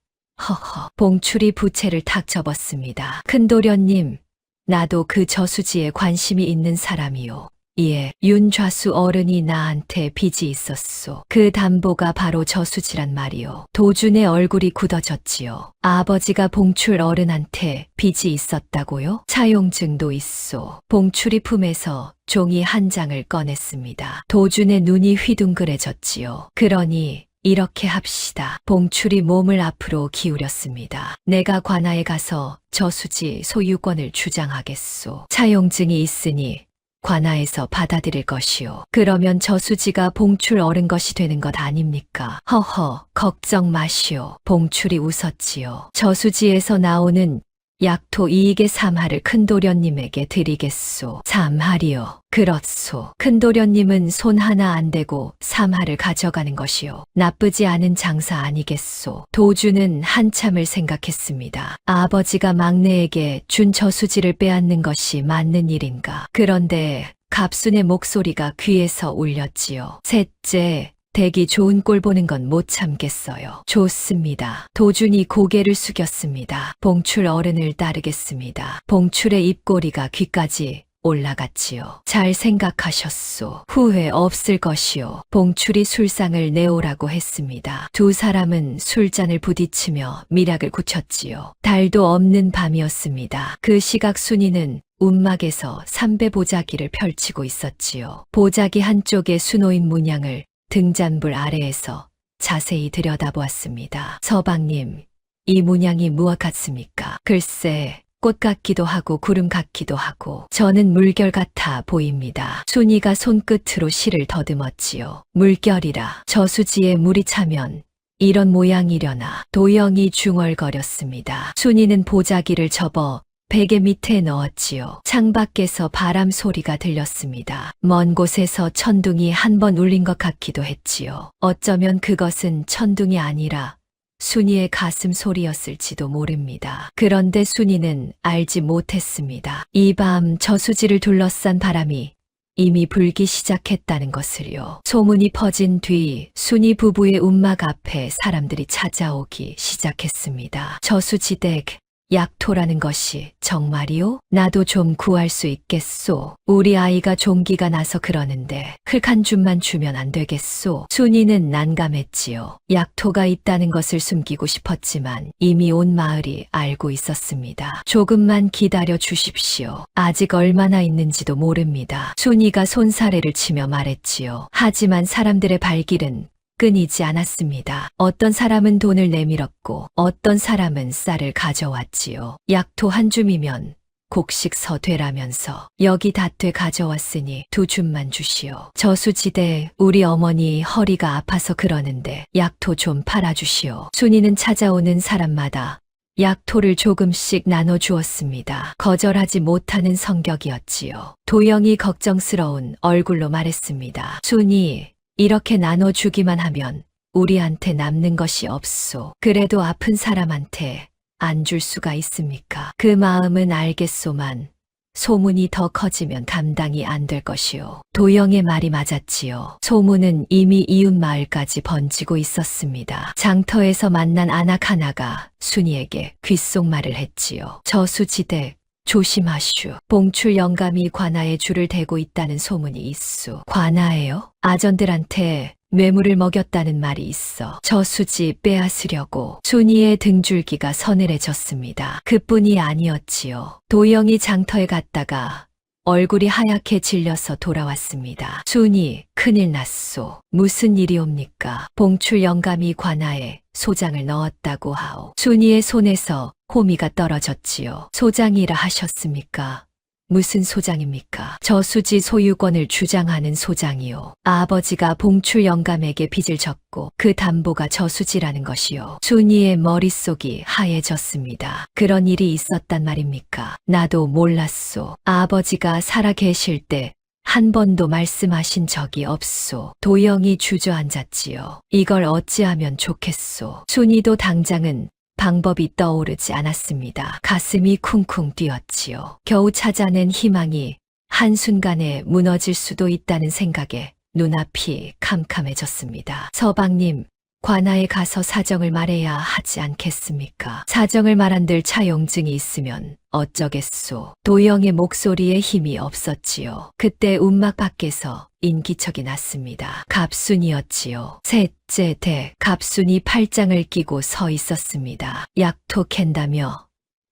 허허. 봉출이 부채를 탁 접었습니다. 큰도련님, 나도 그 저수지에 관심이 있는 사람이요. 예, 윤좌수 어른이 나한테 빚이 있었소. 그 담보가 바로 저수지란 말이요. 도준의 얼굴이 굳어졌지요. 아버지가 봉출 어른한테 빚이 있었다고요? 차용증도 있소. 봉출이 품에서 종이 한 장을 꺼냈습니다. 도준의 눈이 휘둥그레졌지요. 그러니 이렇게 합시다. 봉출이 몸을 앞으로 기울였습니다. 내가 관아에 가서 저수지 소유권을 주장하겠소. 차용증이 있으니 관아에서 받아들일 것이요. 그러면 저수지가 봉출 어른 것이 되는 것 아닙니까? 허허, 걱정 마시오. 봉출이 웃었지요. 저수지에서 나오는 약토 이익의 3할을 큰도련님에게 드리겠소. 3할이요. 그렇소. 큰도련님은 손 하나 안 대고 3할을 가져가는 것이요. 나쁘지 않은 장사 아니겠소. 도주는 한참을 생각했습니다. 아버지가 막내에게 준 저수지를 빼앗는 것이 맞는 일인가. 그런데 갑순의 목소리가 귀에서 울렸지요. 셋째, 댁이 좋은 꼴 보는 건 못 참겠어요. 좋습니다. 도준이 고개를 숙였습니다. 봉출 어른을 따르겠습니다. 봉출의 입꼬리가 귀까지 올라갔지요. 잘 생각하셨소. 후회 없을 것이요. 봉출이 술상을 내오라고 했습니다. 두 사람은 술잔을 부딪히며 미락을 굳혔지요. 달도 없는 밤이었습니다. 그 시각 순이는 움막에서 삼배 보자기를 펼치고 있었지요. 보자기 한쪽에 수놓인 문양을 등잔불 아래에서 자세히 들여다보았습니다. 서방님, 이 문양이 무엇 같습니까? 글쎄, 꽃 같기도 하고 구름 같기도 하고 저는 물결 같아 보입니다. 순이가 손끝으로 실을 더듬었지요. 물결이라. 저수지에 물이 차면 이런 모양이려나. 도영이 중얼거렸습니다. 순이는 보자기를 접어 베개 밑에 넣었지요. 창밖에서 바람 소리가 들렸습니다. 먼 곳에서 천둥이 한 번 울린 것 같기도 했지요. 어쩌면 그것은 천둥이 아니라 순이의 가슴 소리였을지도 모릅니다. 그런데 순이는 알지 못했습니다. 이 밤 저수지를 둘러싼 바람이 이미 불기 시작했다는 것을요. 소문이 퍼진 뒤 순이 부부의 움막 앞에 사람들이 찾아오기 시작했습니다. 저수지댁, 약토라는 것이 정말이요? 나도 좀 구할 수 있겠소. 우리 아이가 종기가 나서 그러는데 흙 한 줌만 주면 안 되겠소. 순이는 난감했지요. 약토가 있다는 것을 숨기고 싶었지만 이미 온 마을이 알고 있었습니다. 조금만 기다려 주십시오. 아직 얼마나 있는지도 모릅니다. 순이가 손사래를 치며 말했지요. 하지만 사람들의 발길은 끊이지 않았습니다. 어떤 사람은 돈을 내밀었고 어떤 사람은 쌀을 가져왔지요. 약토 한 줌이면 곡식서 되라면서 여기 닷되 가져왔으니 2줌만 주시오. 저수지대 우리 어머니 허리가 아파서 그러는데 약토 좀 팔아주시오. 순이는 찾아오는 사람마다 약토를 조금씩 나눠주었습니다. 거절하지 못하는 성격이었지요. 도영이 걱정스러운 얼굴로 말했습니다. 순이, 이렇게 나눠주기만 하면 우리한테 남는 것이 없소. 그래도 아픈 사람한테 안 줄 수가 있습니까? 그 마음은 알겠소만 소문이 더 커지면 감당이 안 될 것이오. 도영의 말이 맞았지요. 소문은 이미 이웃 마을까지 번지고 있었습니다. 장터에서 만난 아낙 하나가 순이에게 귓속말을 했지요. 저수지대 조심하슈. 봉출 영감이 관아에 줄을 대고 있다는 소문이 있수. 관아에요? 아전들한테 뇌물을 먹였다는 말이 있어 저수지 빼앗으려고. 순이의 등줄기가 서늘해졌습니다. 그뿐이 아니었지요. 도영이 장터에 갔다가 얼굴이 하얗게 질려서 돌아왔습니다. 순이, 큰일 났소. 무슨 일이옵니까? 봉출 영감이 관아에 소장을 넣었다고 하오. 순이의 손에서 호미가 떨어졌지요. 소장이라 하셨습니까? 무슨 소장입니까? 저수지 소유권을 주장하는 소장이요. 아버지가 봉출 영감에게 빚을 졌고 그 담보가 저수지라는 것이요. 순이의 머릿속이 하얘졌습니다. 그런 일이 있었단 말입니까? 나도 몰랐소. 아버지가 살아 계실 때 한 번도 말씀하신 적이 없소. 도영이 주저앉았지요. 이걸 어찌하면 좋겠소. 순이도 당장은 방법이 떠오르지 않았습니다. 가슴이 쿵쿵 뛰었지요. 겨우 찾아낸 희망이 한순간에 무너질 수도 있다는 생각에 눈앞이 캄캄해졌습니다. 서방님, 관아에 가서 사정을 말해야 하지 않겠습니까? 사정을 말한들 차용증이 있으면 어쩌겠소. 도영의 목소리에 힘이 없었지요. 그때 움막 밖에서 인기척이 났습니다. 갑순이었지요. 셋째 대 갑순이 팔짱을 끼고 서 있었습니다. 약토 캔다며?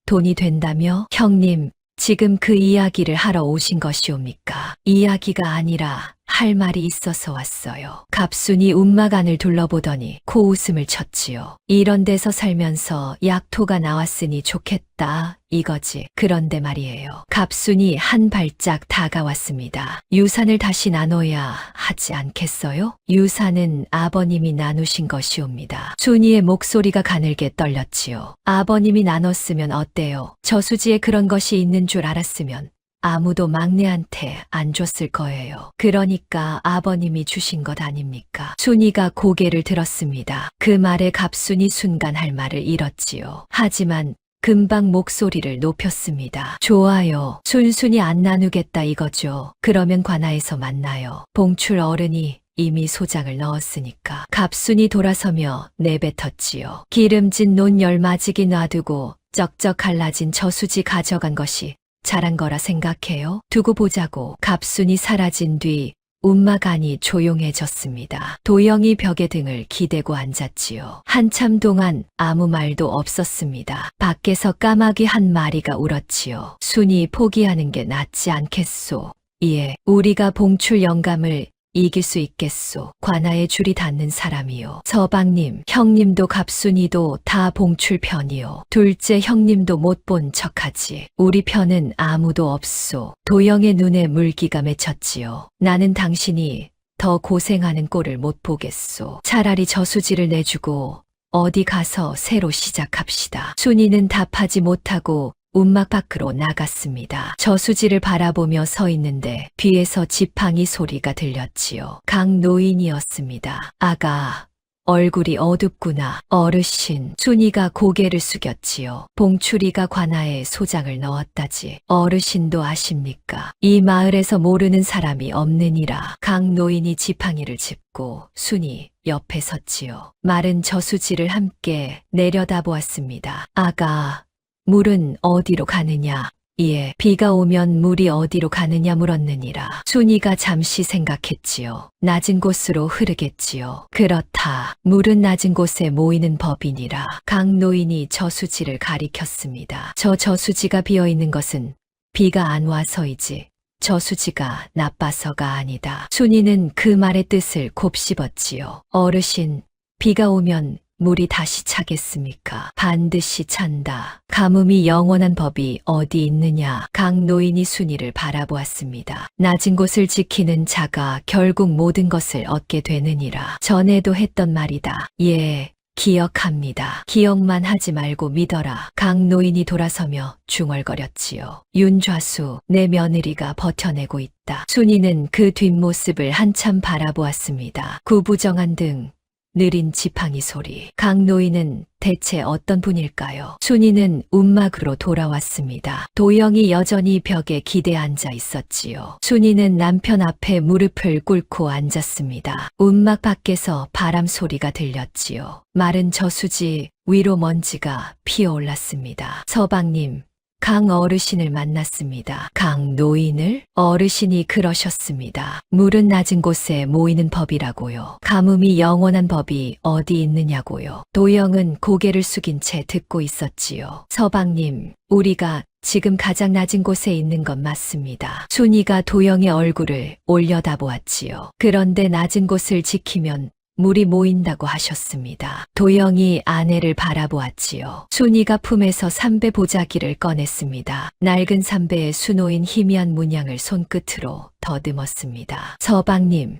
돈이 된다며? 형님, 지금 그 이야기를 하러 오신 것이옵니까? 이야기가 아니라 할 말이 있어서 왔어요. 갑순이 움막 안을 둘러보더니 코웃음을 쳤지요. 이런 데서 살면서 약토가 나왔으니 좋겠다 이거지. 그런데 말이에요. 갑순이 한 발짝 다가왔습니다. 유산을 다시 나눠야 하지 않겠어요? 유산은 아버님이 나누신 것이옵니다. 순이의 목소리가 가늘게 떨렸지요. 아버님이 나눴으면 어때요? 저수지에 그런 것이 있는 줄 알았으면 아무도 막내한테 안 줬을 거예요. 그러니까 아버님이 주신 것 아닙니까? 순이가 고개를 들었습니다. 그 말에 갑순이 순간 할 말을 잃었지요. 하지만 금방 목소리를 높였습니다. 좋아요. 순순히 안 나누겠다 이거죠. 그러면 관아에서 만나요. 봉출 어른이 이미 소장을 넣었으니까. 갑순이 돌아서며 내뱉었지요. 기름진 논열 마지기 놔두고 쩍쩍 갈라진 저수지 가져간 것이 잘한 거라 생각해요. 두고 보자고. 갑순이 사라진 뒤 움막 안이 조용해졌습니다. 도영이 벽에 등을 기대고 앉았지요. 한참 동안 아무 말도 없었습니다. 밖에서 까마귀 한 마리가 울었지요. 순이 포기하는 게 낫지 않겠소. 예, 우리가 봉출 영감을 이길 수 있겠소. 관아에 줄이 닿는 사람이요. 서방님, 형님도 갑순이도 다 봉출 편이요. 둘째 형님도 못 본 척하지. 우리 편은 아무도 없소. 도영의 눈에 물기가 맺혔지요. 나는 당신이 더 고생하는 꼴을 못 보겠소. 차라리 저수지를 내주고 어디 가서 새로 시작합시다. 순이는 답하지 못하고 움막 밖으로 나갔습니다. 저수지를 바라보며 서 있는데 뒤에서 지팡이 소리가 들렸지요. 강노인이었습니다. 아가, 얼굴이 어둡구나. 어르신. 순이가 고개를 숙였지요. 봉출이가 관아에 소장을 넣었다지. 어르신도 아십니까? 이 마을에서 모르는 사람이 없느니라. 강노인이 지팡이를 짚고 순이 옆에 섰지요. 마른 저수지를 함께 내려다보았습니다. 아가, 물은 어디로 가느냐? 예, 비가 오면 물이 어디로 가느냐 물었느니라. 순이가 잠시 생각했지요. 낮은 곳으로 흐르겠지요. 그렇다. 물은 낮은 곳에 모이는 법이니라. 강노인이 저수지를 가리켰습니다. 저 저수지가 비어있는 것은 비가 안 와서이지 저수지가 나빠서가 아니다. 순이는 그 말의 뜻을 곱씹었지요. 어르신, 비가 오면 물이 다시 차겠습니까? 반드시 찬다. 가뭄이 영원한 법이 어디 있느냐? 강노인이 순이를 바라보았습니다. 낮은 곳을 지키는 자가 결국 모든 것을 얻게 되느니라. 전에도 했던 말이다. 예, 기억합니다. 기억만 하지 말고 믿어라. 강노인이 돌아서며 중얼거렸지요. 윤좌수, 내 며느리가 버텨내고 있다. 순이는 그 뒷모습을 한참 바라보았습니다. 구부정한 등, 느린 지팡이 소리. 강노인은 대체 어떤 분일까요? 순이는 움막으로 돌아왔습니다. 도영이 여전히 벽에 기대 앉아 있었지요. 순이는 남편 앞에 무릎을 꿇고 앉았습니다. 움막 밖에서 바람 소리가 들렸지요. 마른 저수지 위로 먼지가 피어올랐습니다. 서방님, 강 어르신을 만났습니다. 강 노인을? 어르신이 그러셨습니다. 물은 낮은 곳에 모이는 법이라고요. 가뭄이 영원한 법이 어디 있느냐고요. 도영은 고개를 숙인 채 듣고 있었지요. 서방님, 우리가 지금 가장 낮은 곳에 있는 건 맞습니다. 순이가 도영의 얼굴을 올려다보았지요. 그런데 낮은 곳을 지키면 물이 모인다고 하셨습니다. 도영이 아내를 바라보았지요. 순이가 품에서 삼배 보자기를 꺼냈습니다. 낡은 삼배에 수놓인 희미한 문양을 손끝으로 더듬었습니다. 서방님,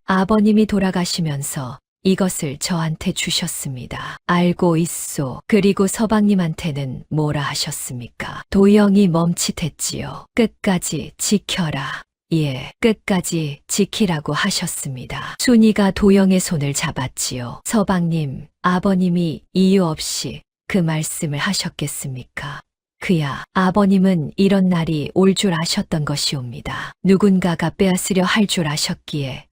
아버님이 돌아가시면서 이것을 저한테 주셨습니다. 알고 있소. 그리고 서방님한테는 뭐라 하셨습니까? 도영이 멈칫했지요. 끝까지 지켜라. 예, 끝까지 지키라고 하셨습니다. 순이가 도영의 손을 잡았지요. 서방님, 아버님이 이유 없이 그 말씀을 하셨겠습니까? 그야 아버님은 이런 날이 올 줄 아셨던 것이옵니다. 누군가가 빼앗으려 할 줄 아셨기에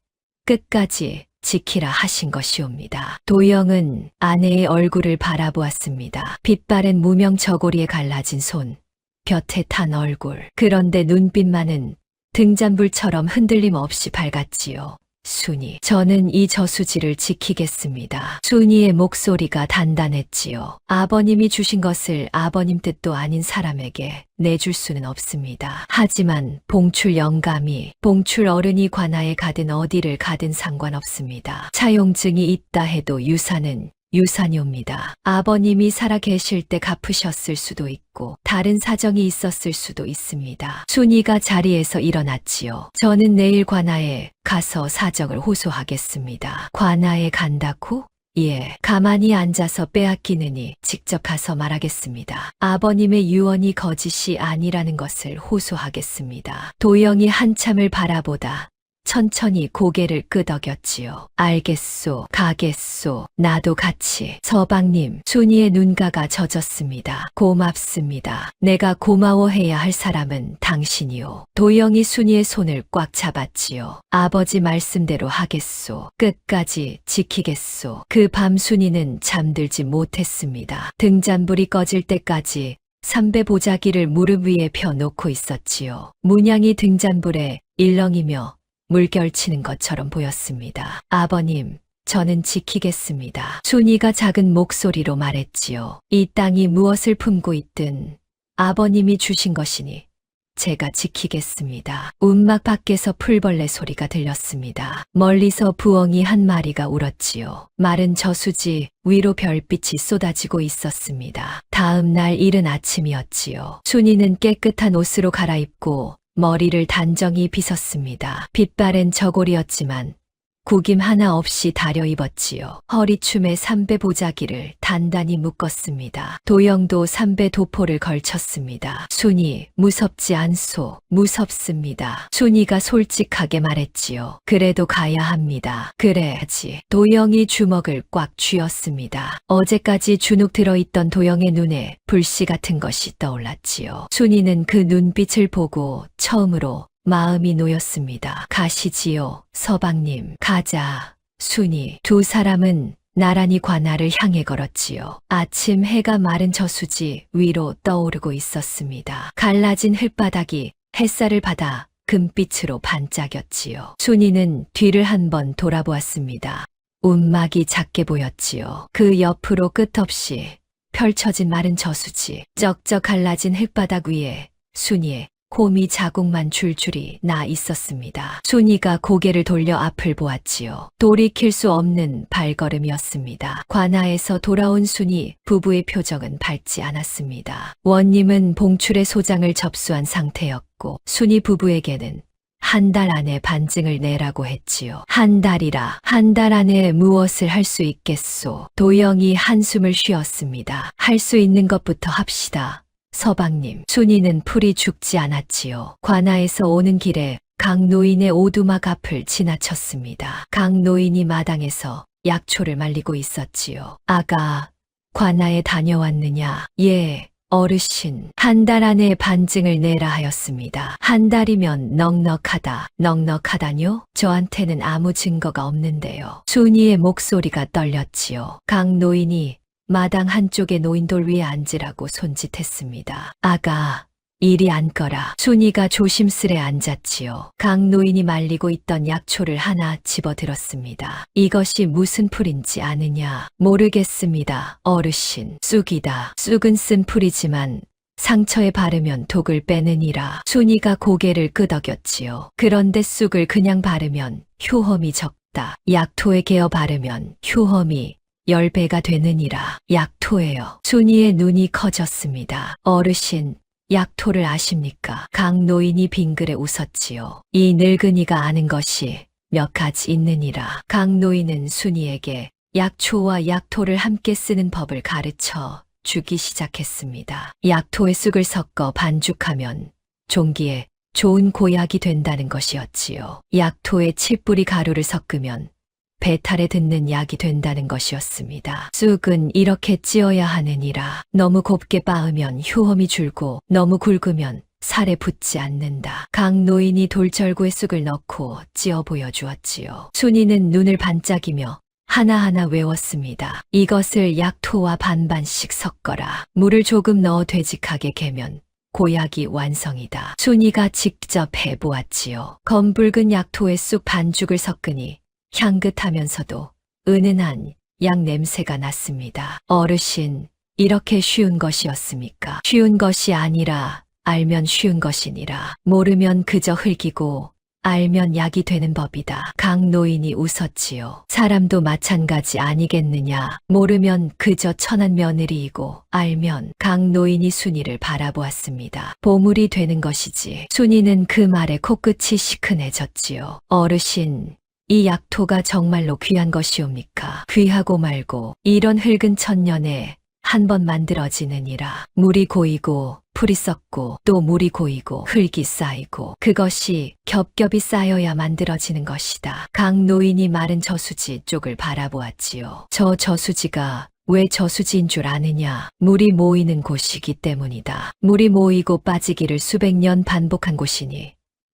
끝까지 지키라 하신 것이옵니다. 도영은 아내의 얼굴을 바라보았습니다. 빛바랜 무명 저고리에 갈라진 손, 볕에 탄 얼굴. 그런데 눈빛만은 등잔불처럼 흔들림 없이 밝았지요. 순이, 저는 이 저수지를 지키겠습니다. 순이의 목소리가 단단했지요. 아버님이 주신 것을 아버님 뜻도 아닌 사람에게 내줄 수는 없습니다. 하지만 봉출 영감이, 봉출 어른이 관아에 가든 어디를 가든 상관없습니다. 차용증이 있다 해도 유산은 유산이옵니다. 아버님이 살아 계실 때 갚으셨을 수도 있고 다른 사정이 있었을 수도 있습니다. 순이가 자리에서 일어났지요. 저는 내일 관아에 가서 사정을 호소하겠습니다. 관아에 간다고? 예, 가만히 앉아서 빼앗기느니 직접 가서 말하겠습니다. 아버님의 유언이 거짓이 아니라는 것을 호소하겠습니다. 도영이 한참을 바라보다 천천히 고개를 끄덕였지요. 알겠소, 가겠소, 나도 같이. 서방님, 순이의 눈가가 젖었습니다. 고맙습니다. 내가 고마워해야 할 사람은 당신이요. 도영이 순이의 손을 꽉 잡았지요. 아버지 말씀대로 하겠소. 끝까지 지키겠소. 그 밤 순이는 잠들지 못했습니다. 등잔불이 꺼질 때까지 삼배 보자기를 무릎 위에 펴놓고 있었지요. 문양이 등잔불에 일렁이며 물결치는 것처럼 보였습니다. 아버님, 저는 지키겠습니다. 순이가 작은 목소리로 말했지요. 이 땅이 무엇을 품고 있든 아버님이 주신 것이니 제가 지키겠습니다. 움막 밖에서 풀벌레 소리가 들렸습니다. 멀리서 부엉이 한 마리가 울었지요. 마른 저수지 위로 별빛이 쏟아지고 있었습니다. 다음 날 이른 아침이었지요. 순이는 깨끗한 옷으로 갈아입고 머리를 단정히 빗었습니다. 빛바랜 저고리였지만 구김 하나 없이 다려 입었지요. 허리춤에 삼배 보자기를 단단히 묶었습니다. 도영도 삼배 도포를 걸쳤습니다. 순이, 무섭지 않소. 무섭습니다. 순이가 솔직하게 말했지요. 그래도 가야 합니다. 그래야지. 도영이 주먹을 꽉 쥐었습니다. 어제까지 주눅 들어있던 도영의 눈에 불씨 같은 것이 떠올랐지요. 순이는 그 눈빛을 보고 처음으로 마음이 놓였습니다. 가시지요, 서방님. 가자. 순이. 두 사람은 나란히 관아를 향해 걸었지요. 아침 해가 마른 저수지 위로 떠오르고 있었습니다. 갈라진 흙바닥이 햇살을 받아 금빛으로 반짝였지요. 순이는 뒤를 한번 돌아보았습니다. 움막이 작게 보였지요. 그 옆으로 끝없이 펼쳐진 마른 저수지, 쩍쩍 갈라진 흙바닥 위에 순이의 곰이 자국만 줄줄이 나 있었습니다. 순이가 고개를 돌려 앞을 보았지요. 돌이킬 수 없는 발걸음이었습니다. 관아에서 돌아온 순이 부부의 표정은 밝지 않았습니다. 원님은 봉출의 소장을 접수한 상태였고 순이 부부에게는 한 달 안에 반증을 내라고 했지요. 한 달이라. 한 달 안에 무엇을 할 수 있겠소? 도영이 한숨을 쉬었습니다. 할 수 있는 것부터 합시다. 서방님, 순이는 풀이 죽지 않았지요. 관아에서 오는 길에 강 노인의 오두막 앞을 지나쳤습니다. 강 노인이 마당에서 약초를 말리고 있었지요. 아가, 관아에 다녀왔느냐? 예, 어르신. 한 달 안에 반증을 내라 하였습니다. 한 달이면 넉넉하다. 넉넉하다뇨? 저한테는 아무 증거가 없는데요. 순이의 목소리가 떨렸지요. 강 노인이 마당 한쪽에 놓인 돌 위에 앉으라고 손짓했습니다. 아가, 이리 앉거라. 순이가 조심스레 앉았지요. 강 노인이 말리고 있던 약초를 하나 집어들었습니다. 이것이 무슨 풀인지 아느냐? 모르겠습니다, 어르신. 쑥이다. 쑥은 쓴 풀이지만 상처에 바르면 독을 빼느니라. 순이가 고개를 끄덕였지요. 그런데 쑥을 그냥 바르면 효험이 적고 하셨다. 약토에 개어 바르면 효험이 10배가 되느니라. 약토예요. 순이의 눈이 커졌습니다. 어르신, 약토를 아십니까? 강 노인이 빙그레 웃었지요. 이 늙은이가 아는 것이 몇 가지 있느니라. 강 노인은 순이에게 약초와 약토를 함께 쓰는 법을 가르쳐 주기 시작했습니다. 약토에 쑥을 섞어 반죽하면 종기에 좋은 고약이 된다는 것이었지요. 약토에 칡뿌리 가루를 섞으면 배탈에 듣는 약이 된다는 것이었습니다. 쑥은 이렇게 찧어야 하느니라. 너무 곱게 빻으면 효험이 줄고 너무 굵으면 살에 붙지 않는다. 강 노인이 돌절구에 쑥을 넣고 찧어 보여주었지요. 순이는 눈을 반짝이며 하나하나 외웠습니다. 이것을 약토와 반반씩 섞어라. 물을 조금 넣어 되직하게 개면 고약이 완성이다. 순이가 직접 해보았지요. 검붉은 약토에 쑥 반죽을 섞으니 향긋하면서도 은은한 약 냄새가 났습니다. 어르신, 이렇게 쉬운 것이었습니까? 쉬운 것이 아니라 알면 쉬운 것이니라. 모르면 그저 흙이고 알면 약이 되는 법이다. 강 노인이 웃었지요. 사람도 마찬가지 아니겠느냐. 모르면 그저 천한 며느리이고 알면. 강 노인이 순이를 바라보았습니다. 보물이 되는 것이지. 순이는 그 말에 코끝이 시큰해졌지요. 어르신, 이 약토가 정말로 귀한 것이옵니까? 귀하고 말고 이런 흙은 천년에 한 번 만들어지느니라. 물이 고이고 풀이 썩고 또 물이 고이고 흙이 쌓이고 그것이 겹겹이 쌓여야 만들어지는 것이다. 강 노인이 마른 저수지 쪽을 바라보았지요. 저 저수지가 왜 저수지인 줄 아느냐? 물이 모이는 곳이기 때문이다. 물이 모이고 빠지기를 수백 년 반복한 곳이니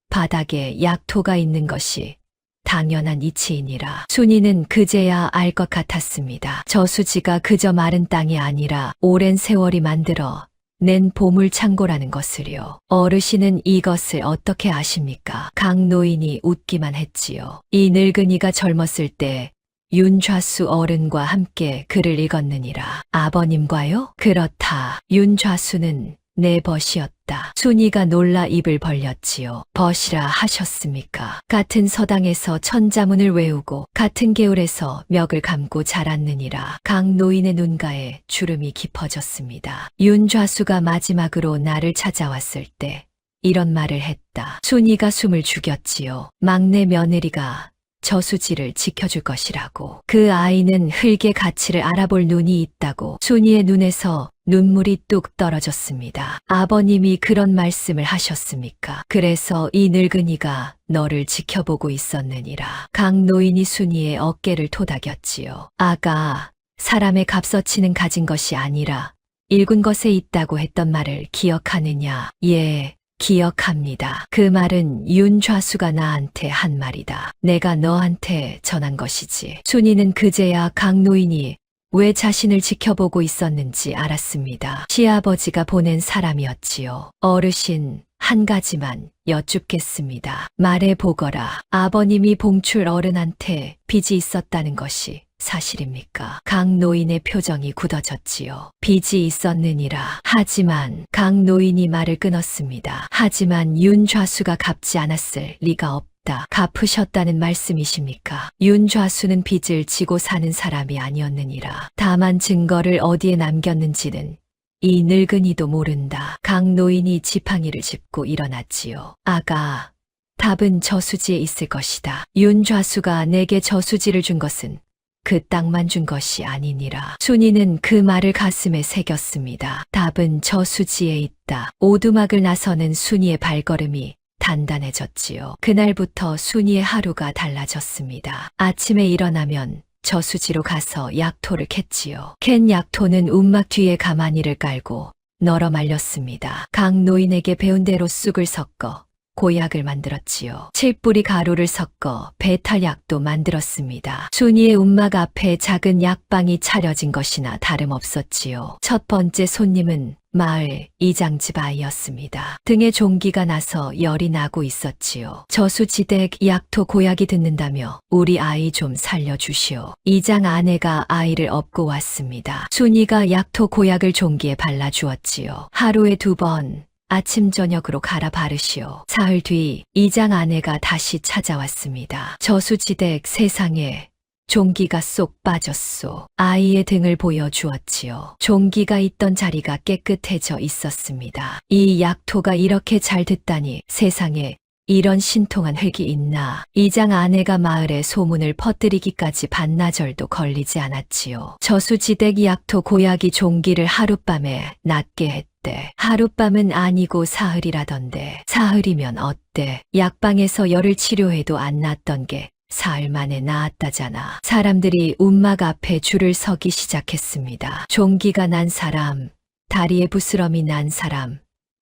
바닥에 약토가 있는 것이 당연한 이치이니라. 순이는 그제야 알 것 같았습니다. 저수지가 그저 마른 땅이 아니라 오랜 세월이 만들어 낸 보물 창고라는 것을요. 어르신은 이것을 어떻게 아십니까? 강 노인이 웃기만 했지요. 이 늙은이가 젊었을 때 윤좌수 어른과 함께 글을 읽었느니라. 아버님과요? 그렇다. 윤좌수는 내 벗이었다. 순이가 놀라 입을 벌렸지요. 벗이라 하셨습니까? 같은 서당에서 천자문을 외우고 같은 계율에서 멱을 감고 자랐느니라. 강 노인의 눈가에 주름이 깊어졌습니다. 윤좌수가 마지막으로 나를 찾아왔을 때 이런 말을 했다. 순이가 숨을 죽였지요. 막내 며느리가 저수지를 지켜줄 것이라고. 그 아이는 흙의 가치를 알아볼 눈이 있다고. 순이의 눈에서 눈물이 뚝 떨어졌습니다. 아버님이 그런 말씀을 하셨습니까? 그래서 이 늙은이가 너를 지켜보고 있었느니라. 강 노인이 순이의 어깨를 토닥였지요. 아가, 사람의 값어치는 가진 것이 아니라 읽은 것에 있다고 했던 말을 기억하느냐? 예. 기억합니다. 그 말은 윤좌수가 나한테 한 말이다. 내가 너한테 전한 것이지. 순이는 그제야 강 노인이 왜 자신을 지켜보고 있었는지 알았습니다. 시아버지가 보낸 사람이었지요. 어르신, 한 가지만 여쭙겠습니다. 말해보거라. 아버님이 봉출 어른한테 빚이 있었다는 것이 사실입니까? 강 노인의 표정이 굳어졌지요. 빚이 있었느니라. 하지만 강 노인이 말을 끊었습니다. 하지만 윤좌수가 갚지 않았을 리가 없다. 갚으셨다는 말씀이십니까? 윤좌수는 빚을 지고 사는 사람이 아니었느니라. 다만 증거를 어디에 남겼는지는 이 늙은이도 모른다. 강 노인이 지팡이를 짚고 일어났지요. 아가, 답은 저수지에 있을 것이다. 윤좌수가 내게 저수지를 준 것은 그 땅만 준 것이 아니니라. 순이는 그 말을 가슴에 새겼습니다. 답은 저수지에 있다. 오두막을 나서는 순이의 발걸음이 단단해졌지요. 그날부터 순이의 하루가 달라졌습니다. 아침에 일어나면 저수지로 가서 약토를 캤지요. 캔 약토는 움막 뒤에 가마니를 깔고 널어 말렸습니다. 강 노인에게 배운 대로 쑥을 섞어 고약을 만들었지요. 칡뿌리 가루를 섞어 배탈약도 만들었습니다. 순이의 움막 앞에 작은 약방이 차려진 것이나 다름없었지요. 첫 번째 손님은 마을 이장집 아이였습니다. 등에 종기가 나서 열이 나고 있었지요. 저수지댁 약토 고약이 듣는다며 우리 아이 좀 살려주시오. 이장 아내가 아이를 업고 왔습니다. 순이가 약토 고약을 종기에 발라주었지요. 하루에 2번, 아침 저녁으로 갈아 바르시오. 사흘 뒤 이장 아내가 다시 찾아왔습니다. 저수지댁 세상에 종기가 쏙 빠졌소. 아이의 등을 보여주었지요. 종기가 있던 자리가 깨끗해져 있었습니다. 이 약토가 이렇게 잘 듣다니 세상에 이런 신통한 흙이 있나. 이장 아내가 마을에 소문을 퍼뜨리기까지 반나절도 걸리지 않았지요. 저수지댁 약토 고약이 종기를 하룻밤에 낫게 했대. 하룻밤은 아니고 사흘이라던데. 사흘이면 어때? 약방에서 열을 치료해도 안 낫던 게 사흘 만에 나았다잖아. 사람들이 움막 앞에 줄을 서기 시작했습니다. 종기가 난 사람, 다리에 부스럼이 난 사람,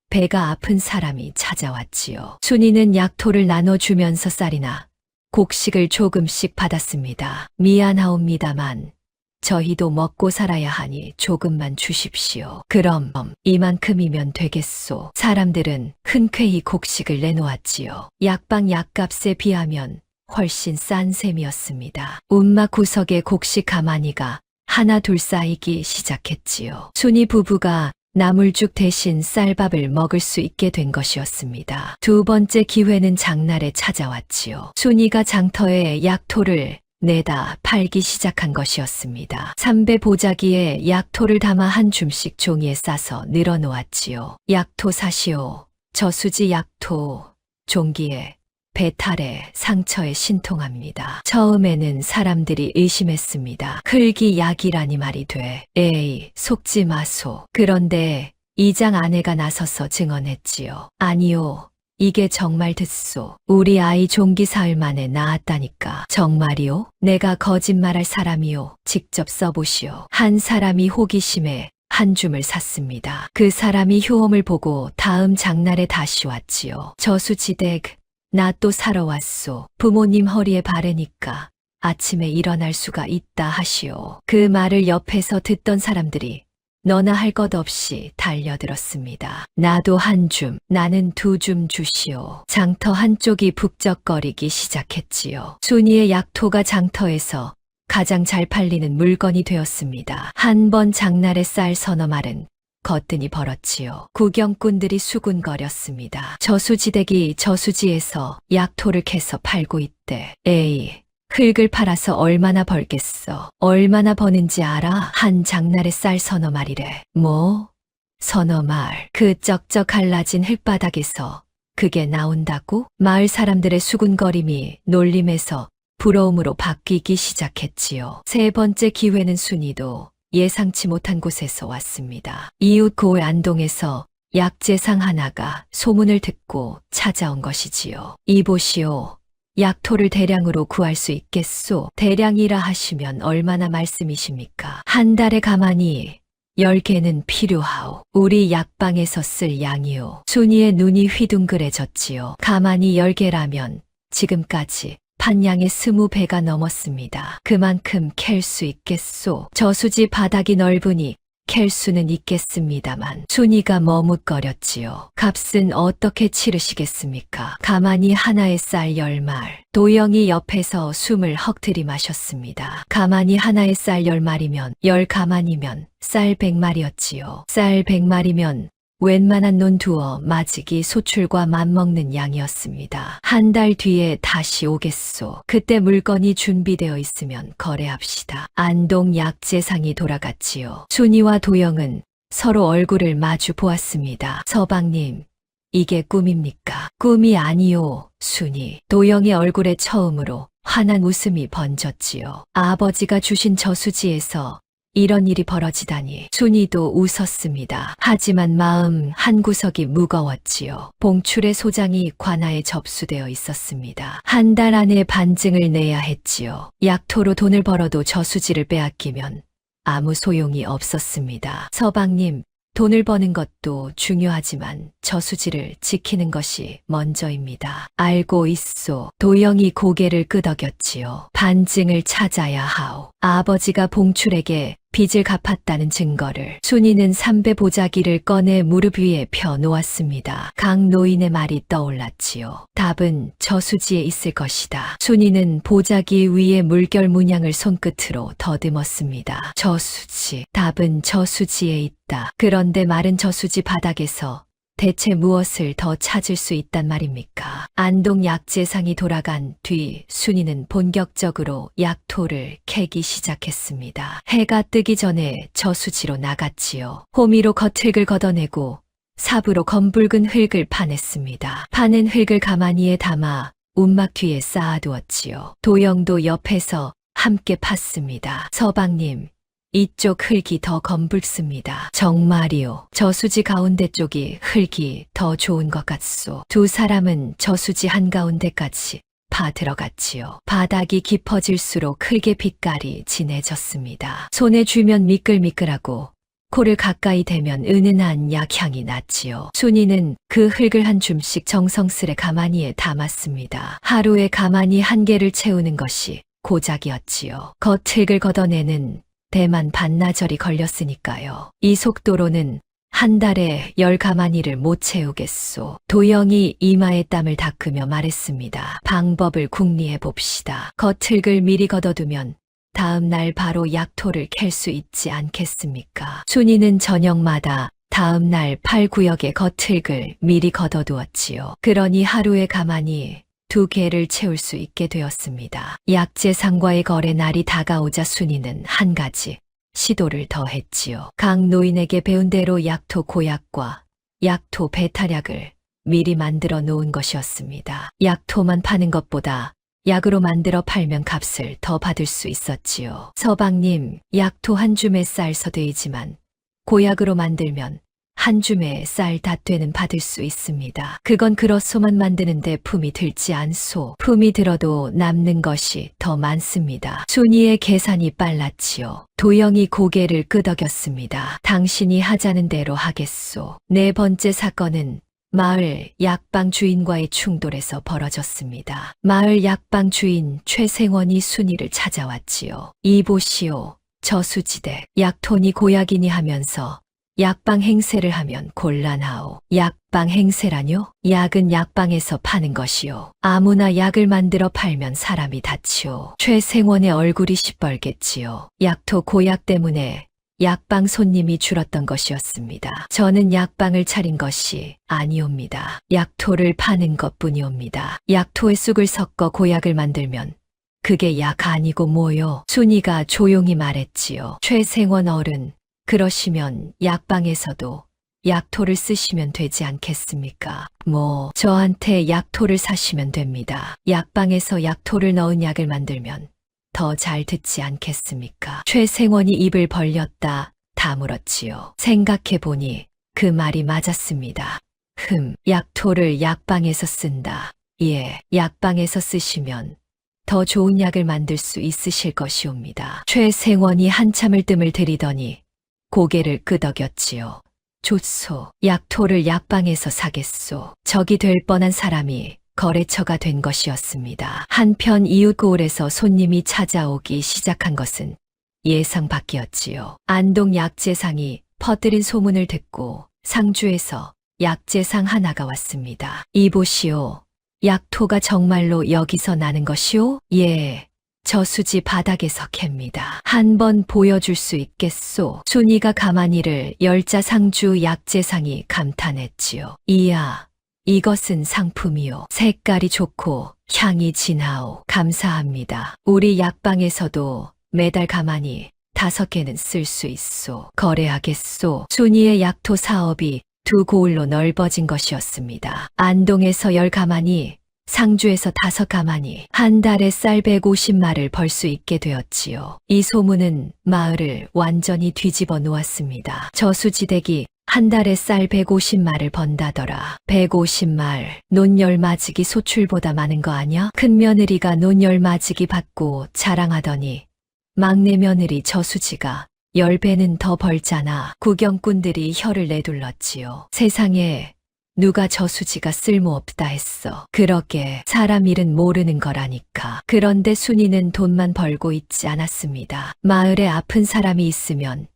배가 아픈 사람이 찾아왔지요. 순이는 약토를 나눠주면서 쌀이나 곡식을 조금씩 받았습니다. 미안하옵니다만 저희도 먹고 살아야 하니 조금만 주십시오. 그럼 이만큼이면 되겠소. 사람들은 흔쾌히 곡식을 내놓았지요. 약방 약값에 비하면 훨씬 싼 셈이었습니다. 움막 구석에 곡식 가마니가 하나 둘 쌓이기 시작했지요. 순이 부부가 나물죽 대신 쌀밥을 먹을 수 있게 된 것이었습니다. 두 번째 기회는 장날에 찾아왔지요. 순이가 장터에 약토를 내다 팔기 시작한 것이었습니다. 삼배 보자기에 약토를 담아 한 줌씩 종이에 싸서 늘어놓았지요. 약토 사시오. 저수지 약토. 종기에 배탈에 상처에 신통합니다. 처음에는 사람들이 의심했습니다. 흙이 약이라니 말이 돼. 에이, 속지 마소. 그런데 이장 아내가 나서서 증언했지요. 아니요. 이게 정말 듣소. 우리 아이 종기 사흘 만에 나았다니까. 정말이요? 내가 거짓말할 사람이요. 직접 써보시오. 한 사람이 호기심에 한 줌을 샀습니다. 그 사람이 효험을 보고 다음 장날에 다시 왔지요. 저수지댁 나 또 사러 왔소. 부모님 허리에 바르니까 아침에 일어날 수가 있다 하시오. 그 말을 옆에서 듣던 사람들이 너나 할 것 없이 달려들었습니다. 나도 한 줌, 나는 두 줌 주시오. 장터 한쪽이 북적거리기 시작했지요. 순이의 약토가 장터에서 가장 잘 팔리는 물건이 되었습니다. 한 번 장날에 쌀 서너 말은 거뜬히 벌었지요. 구경꾼들이 수군거렸습니다. 저수지댁이 저수지에서 약토를 캐서 팔고 있대. 에이, 흙을 팔아서 얼마나 벌겠어. 얼마나 버는지 알아? 한 장날에 쌀 서너 말이래. 뭐? 서너 말. 그 쩍쩍 갈라진 흙바닥에서 그게 나온다고? 마을 사람들의 수군거림이 놀림에서 부러움으로 바뀌기 시작했지요. 세 번째 기회는 순이도 예상치 못한 곳에서 왔습니다. 이웃 고을 안동에서 약재상 하나가 소문을 듣고 찾아온 것이지요. 이보시오. 약토를 대량으로 구할 수 있겠소? 대량이라 하시면 얼마나 말씀이십니까? 한 달에 가만히 10개는 필요하오. 우리 약방에서 쓸 양이오. 순이의 눈이 휘둥그레졌지요. 가만히 10개라면 지금까지 판양의 20배가 넘었습니다. 그만큼 캘 수 있겠소. 저수지 바닥이 넓으니 캘 수는 있겠습니다만 순이가 머뭇거렸지요. 값은 어떻게 치르시겠습니까? 가만히 하나에 쌀 10말. 도영이 옆에서 숨을 헉 들이마셨습니다. 가만히 하나에 쌀 10말이면 10가만이면 쌀 100말이었지요. 쌀 100말이면 웬만한 논 두어 마지기 소출과 맞먹는 양이었습니다. 한 달 뒤에 다시 오겠소. 그때 물건이 준비되어 있으면 거래합시다. 안동 약재상이 돌아갔지요. 순이와 도영은 서로 얼굴을 마주 보았습니다. 서방님, 이게 꿈입니까? 꿈이 아니요, 순이. 도영의 얼굴에 처음으로 환한 웃음이 번졌지요. 아버지가 주신 저수지에서 이런 일이 벌어지다니. 순이도 웃었습니다. 하지만 마음 한구석이 무거웠지요. 봉출의 소장이 관아에 접수되어 있었습니다. 한 달 안에 반증을 내야 했지요. 약토로 돈을 벌어도 저수지를 빼앗기면 아무 소용이 없었습니다. 서방님, 돈을 버는 것도 중요하지만 저수지를 지키는 것이 먼저입니다. 알고 있소. 도영이 고개를 끄덕였지요. 반증을 찾아야 하오. 아버지가 봉출에게 빚을 갚았다는 증거를. 순이는 삼배 보자기를 꺼내 무릎 위에 펴 놓았습니다. 강 노인의 말이 떠올랐지요. 답은 저수지에 있을 것이다. 순이는 보자기 위에 물결 문양을 손끝으로 더듬었습니다. 저수지. 답은 저수지에 있다. 그런데 마른 저수지 바닥에서 대체 무엇을 더 찾을 수 있단 말입니까? 안동 약재상이 돌아간 뒤 순이는 본격적으로 약토를 캐기 시작했습니다. 해가 뜨기 전에 저수지로 나갔지요. 호미로 겉흙을 걷어내고 삽으로 검붉은 흙을 파냈습니다. 파낸 흙을 가마니에 담아 움막 뒤에 쌓아두었지요. 도영도 옆에서 함께 팠습니다. 서방님, 이쪽 흙이 더 검붉습니다. 정말이요. 저수지 가운데 쪽이 흙이 더 좋은 것 같소. 두 사람은 저수지 한가운데까지 파 들어갔지요. 바닥이 깊어질수록 흙의 빛깔이 진해졌습니다. 손에 쥐면 미끌미끌하고 코를 가까이 대면 은은한 약향이 났지요. 순이는 그 흙을 한 줌씩 정성스레 가마니에 담았습니다. 하루에 가마니 한 개를 채우는 것이 고작이었지요. 겉흙을 걷어내는 대만 반나절이 걸렸으니까요. 이 속도로는 한 달에 10가마니를 못 채우겠소. 도영이 이마에 땀을 닦으며 말했습니다. 방법을 궁리해 봅시다. 겉흙을 미리 걷어두면 다음 날 바로 약토를 캘 수 있지 않겠습니까? 순이는 저녁마다 다음 날 8구역의 겉흙을 미리 걷어두었지요. 그러니 하루에 가마니 2개를 채울 수 있게 되었습니다. 약재상과의 거래 날이 다가오자 순이는 한 가지 시도를 더 했지요. 각 노인에게 배운 대로 약토 고약과 약토 배탈약을 미리 만들어 놓은 것이었습니다. 약토만 파는 것보다 약으로 만들어 팔면 값을 더 받을 수 있었지요. 서방님, 약토 한 줌에 쌀 서되이지만 고약으로 만들면 한 줌에 쌀 닷되는 받을 수 있습니다. 그건 그렇소만 만드는데 품이 들지 않소. 품이 들어도 남는 것이 더 많습니다. 순이의 계산이 빨랐지요. 도영이 고개를 끄덕였습니다. 당신이 하자는 대로 하겠소. 네 번째 사건은 마을 약방 주인과의 충돌에서 벌어졌습니다. 마을 약방 주인 최생원이 순이를 찾아왔지요. 이보시오. 저수지대 약토니 고약이니 하면서 약방 행세를 하면 곤란하오. 약방 행세라뇨? 약은 약방에서 파는 것이오. 아무나 약을 만들어 팔면 사람이 다치오. 최생원의 얼굴이 시뻘겠지요. 약토 고약 때문에 약방 손님이 줄었던 것이었습니다. 저는 약방을 차린 것이 아니옵니다. 약토를 파는 것뿐이옵니다. 약토에 쑥을 섞어 고약을 만들면 그게 약 아니고 뭐요? 순이가 조용히 말했지요. 최생원 어른, 그러시면 약방에서도 약토를 쓰시면 되지 않겠습니까? 저한테 약토를 사시면 됩니다. 약방에서 약토를 넣은 약을 만들면 더 잘 듣지 않겠습니까? 최생원이 입을 벌렸다 다물었지요. 생각해보니 그 말이 맞았습니다. 약토를 약방에서 쓴다. 예, 약방에서 쓰시면 더 좋은 약을 만들 수 있으실 것이옵니다. 최생원이 한참을 뜸을 들이더니 고개를 끄덕였지요. 좋소. 약토를 약방에서 사겠소. 적이 될 뻔한 사람이 거래처가 된 것이었습니다. 한편 이웃 고을에서 손님이 찾아오기 시작한 것은 예상 밖이었지요. 안동 약재상이 퍼뜨린 소문을 듣고 상주에서 약재상 하나가 왔습니다. 이보시오. 약토가 정말로 여기서 나는 것이오? 예. 저수지 바닥에서 캡니다. 한번 보여줄 수 있겠소? 순이가 가마니를 열자 상주 약재상이 감탄했지요. 이야, 이것은 상품이요. 색깔이 좋고 향이 진하오. 감사합니다. 우리 약방에서도 매달 가마니 5개는 쓸 수 있소. 거래하겠소. 순이의 약토 사업이 두 고을로 넓어진 것이었습니다. 안동에서 10가마니, 상주에서 5가마니, 한 달에 쌀 150마를 벌 수 있게 되었지요. 이 소문은 마을을 완전히 뒤집어 놓았습니다. 저수지댁이 한 달에 쌀 150마를 번다더라. 150말, 논열맞이기 소출보다 많은 거 아냐? 큰 며느리가 논열맞이기 받고 자랑하더니 막내 며느리 저수지가 10배는 더 벌잖아. 구경꾼들이 혀를 내둘렀지요. 세상에 누가 저수지가 쓸모없다 했어. 그러게 사람 일은 모르는 거라니까. 그런데 순이는 돈만 벌고 있지 않았습니다. 마을에 아픈 사람이 있으면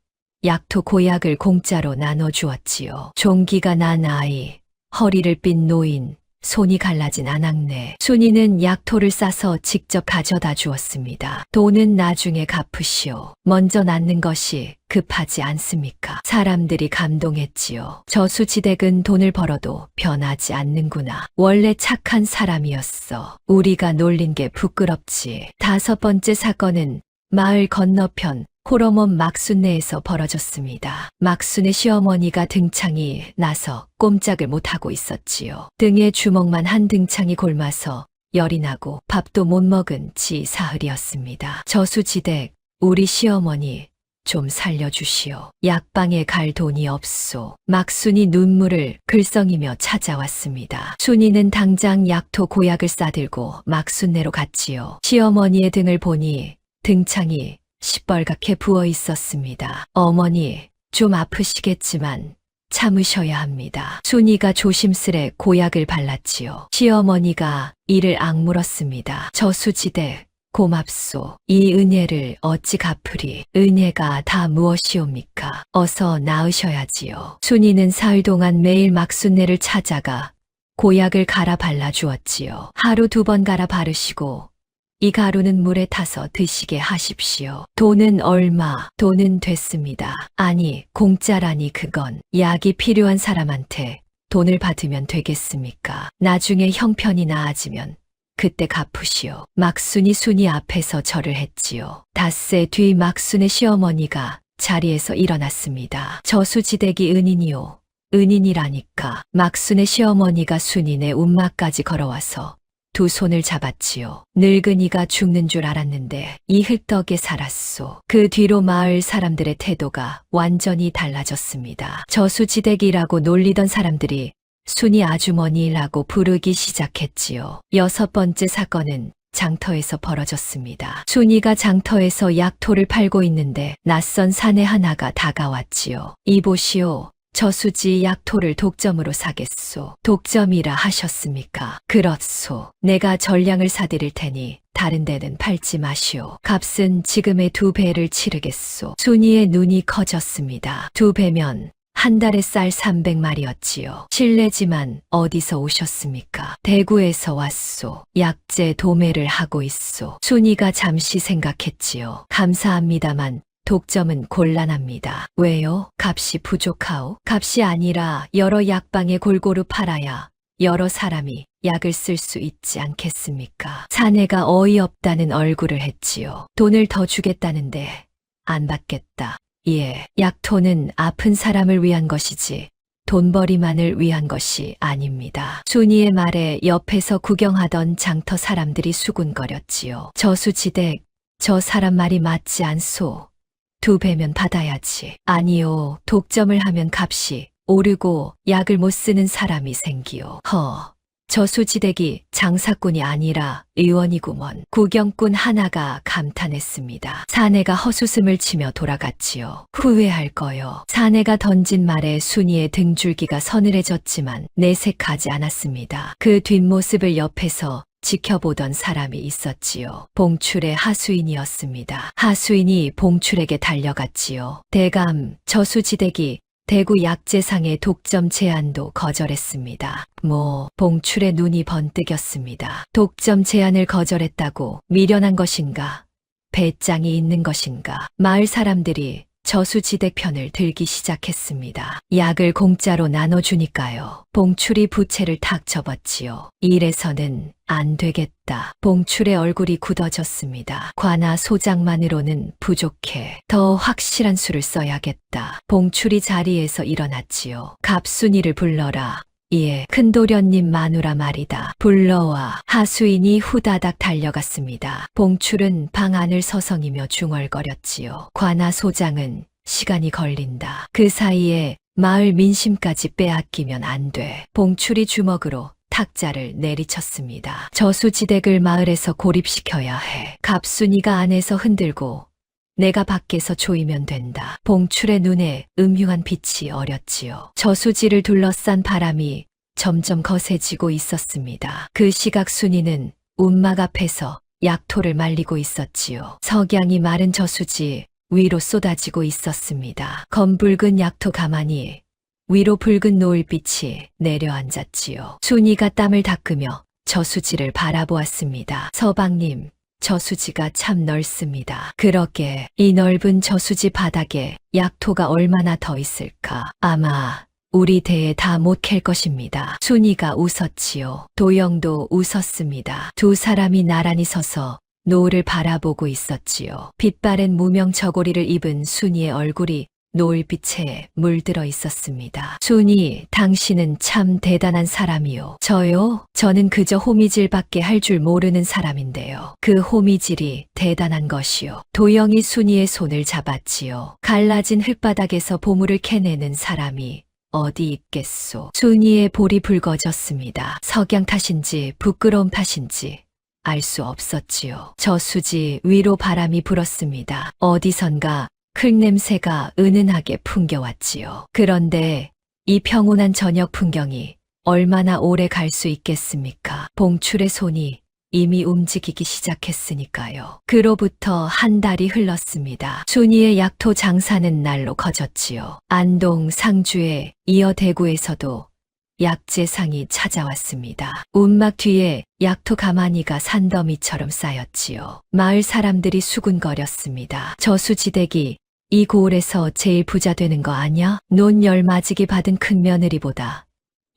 약토 고약을 공짜로 나눠주었지요. 종기가 난 아이, 허리를 삔 노인, 손이 갈라진 아낙네. 순이는 약토를 싸서 직접 가져다 주었습니다. 돈은 나중에 갚으시오. 먼저 낫는 것이 급하지 않습니까? 사람들이 감동했지요. 저수지댁은 돈을 벌어도 변하지 않는구나. 원래 착한 사람이었어. 우리가 놀린 게 부끄럽지. 5번째 사건은 마을 건너편 호러먼 막순내에서 벌어졌습니다. 막순의 시어머니가 등창이 나서 꼼짝을 못하고 있었지요. 등에 주먹만 한 등창이 골마서 열이 나고 밥도 못 먹은 지 사흘이었습니다. 저수지댁, 우리 시어머니 좀 살려주시오. 약방에 갈 돈이 없소. 막순이 눈물을 글썽이며 찾아왔습니다. 순이는 당장 약토 고약을 싸들고 막순내로 갔지요. 시어머니의 등을 보니 등창이 시뻘겋게 부어 있었습니다. 어머니, 좀 아프시겠지만 참으셔야 합니다. 순이가 조심스레 고약을 발랐지요. 시어머니가 이를 악물었습니다. 저수지대, 고맙소. 이 은혜를 어찌 갚으리. 은혜가 다 무엇이옵니까? 어서 나으셔야지요. 순이는 사흘 동안 매일 막순내를 찾아가 고약을 갈아 발라주었지요. 하루 2번 갈아 바르시고 이 가루는 물에 타서 드시게 하십시오. 돈은 얼마? 돈은 됐습니다. 아니, 공짜라니 그건. 약이 필요한 사람한테 돈을 받으면 되겠습니까? 나중에 형편이 나아지면 그때 갚으시오. 막순이 순이 앞에서 절을 했지요. 닷새 뒤 막순의 시어머니가 자리에서 일어났습니다. 저수지대기 은인이요. 은인이라니까. 막순의 시어머니가 순인의 움마까지 걸어와서 2 손을 잡았지요. 늙은이가 죽는 줄 알았는데 이 흙떡에 살았소. 그 뒤로 마을 사람들의 태도가 완전히 달라졌습니다. 저수지대기라고 놀리던 사람들이 순이 아주머니라고 부르기 시작했지요. 6번째 사건은 장터에서 벌어졌습니다. 순이가 장터에서 약토를 팔고 있는데 낯선 사내 하나가 다가왔지요. 이보시오. 저수지 약토를 독점으로 사겠소. 독점이라 하셨습니까? 그렇소. 내가 전량을 사드릴 테니 다른 데는 팔지 마시오. 값은 지금의 2배를 치르겠소. 순이의 눈이 커졌습니다. 2배면 한 달에 쌀 300마리였지요. 실례지만 어디서 오셨습니까? 대구에서 왔소. 약재 도매를 하고 있소. 순이가 잠시 생각했지요. 감사합니다만 독점은 곤란합니다. 왜요? 값이 부족하오? 값이 아니라 여러 약방에 골고루 팔아야 여러 사람이 약을 쓸 수 있지 않겠습니까? 사내가 어이없다는 얼굴을 했지요. 돈을 더 주겠다는데 안 받겠다. 예, 약토는 아픈 사람을 위한 것이지 돈벌이만을 위한 것이 아닙니다. 순이의 말에 옆에서 구경하던 장터 사람들이 수군거렸지요. 저수지댁, 저 사람 말이 맞지 않소. 2배면 받아야지. 아니요, 독점을 하면 값이 오르고 약을 못 쓰는 사람이 생기요. 저수지댁이 장사꾼이 아니라 의원이구먼. 구경꾼 하나가 감탄했습니다. 사내가 헛웃음을 치며 돌아갔지요. 후회할 거요. 사내가 던진 말에 순이의 등줄기가 서늘해졌지만 내색하지 않았습니다. 그 뒷모습을 옆에서 지켜보던 사람이 있었지요. 봉출의 하수인이었습니다. 하수인이 봉출에게 달려갔지요. 대감, 저수지댁이 대구 약재상의 독점 제안도 거절했습니다. 봉출의 눈이 번뜩였습니다. 독점 제안을 거절했다고 미련한 것인가? 배짱이 있는 것인가? 마을 사람들이 저수지대 편을 들기 시작했습니다. 약을 공짜로 나눠주니까요. 봉출이 부채를 탁 접었지요. 이래서는 안 되겠다. 봉출의 얼굴이 굳어졌습니다. 관아 소장만으로는 부족해. 더 확실한 수를 써야겠다. 봉출이 자리에서 일어났지요. 갑순이를 불러라. 예, 큰도련님 마누라 말이다. 불러와. 하수인이 후다닥 달려갔습니다. 봉출은 방 안을 서성이며 중얼거렸지요. 관아 소장은 시간이 걸린다. 그 사이에 마을 민심까지 빼앗기면 안 돼. 봉출이 주먹으로 탁자를 내리쳤습니다. 저수지댁을 마을에서 고립시켜야 해. 갑순이가 안에서 흔들고 내가 밖에서 조이면 된다. 봉출의 눈에 음흉한 빛이 어렸지요. 저수지를 둘러싼 바람이 점점 거세지고 있었습니다. 그 시각 순이는 운막 앞에서 약토를 말리고 있었지요. 석양이 마른 저수지 위로 쏟아지고 있었습니다. 검붉은 약토 가마니 위로 붉은 노을빛이 내려앉았지요. 순이가 땀을 닦으며 저수지를 바라보았습니다. 서방님, 저수지가 참 넓습니다. 그러게 이 넓은 저수지 바닥에 약토가 얼마나 더 있을까? 아마 우리 대에 다 못 캘 것입니다. 순이가 웃었지요. 도영도 웃었습니다. 두 사람이 나란히 서서 노을을 바라보고 있었지요. 빛바랜 무명 저고리를 입은 순이의 얼굴이 노을빛에 물들어 있었습니다. 순이, 당신은 참 대단한 사람이요. 저요? 저는 그저 호미질밖에 할 줄 모르는 사람인데요. 그 호미질이 대단한 것이요. 도영이 순이의 손을 잡았지요. 갈라진 흙바닥에서 보물을 캐내는 사람이 어디 있겠소. 순이의 볼이 붉어졌습니다. 석양 탓인지 부끄러움 탓인지 알 수 없었지요. 저수지 위로 바람이 불었습니다. 어디선가 흙냄새가 은은하게 풍겨왔지요. 그런데 이 평온한 저녁 풍경이 얼마나 오래 갈 수 있겠습니까? 봉출의 손이 이미 움직이기 시작했으니까요. 그로부터 한 달이 흘렀습니다. 순이의 약토 장사는 날로 커졌지요. 안동, 상주에 이어 대구에서도 약재상이 찾아왔습니다. 움막 뒤에 약토 가마니가 산더미처럼 쌓였지요. 마을 사람들이 수군거렸습니다. 저수지대기, 이 고을에서 제일 부자 되는 거 아냐? 논 10마지기 받은 큰 며느리보다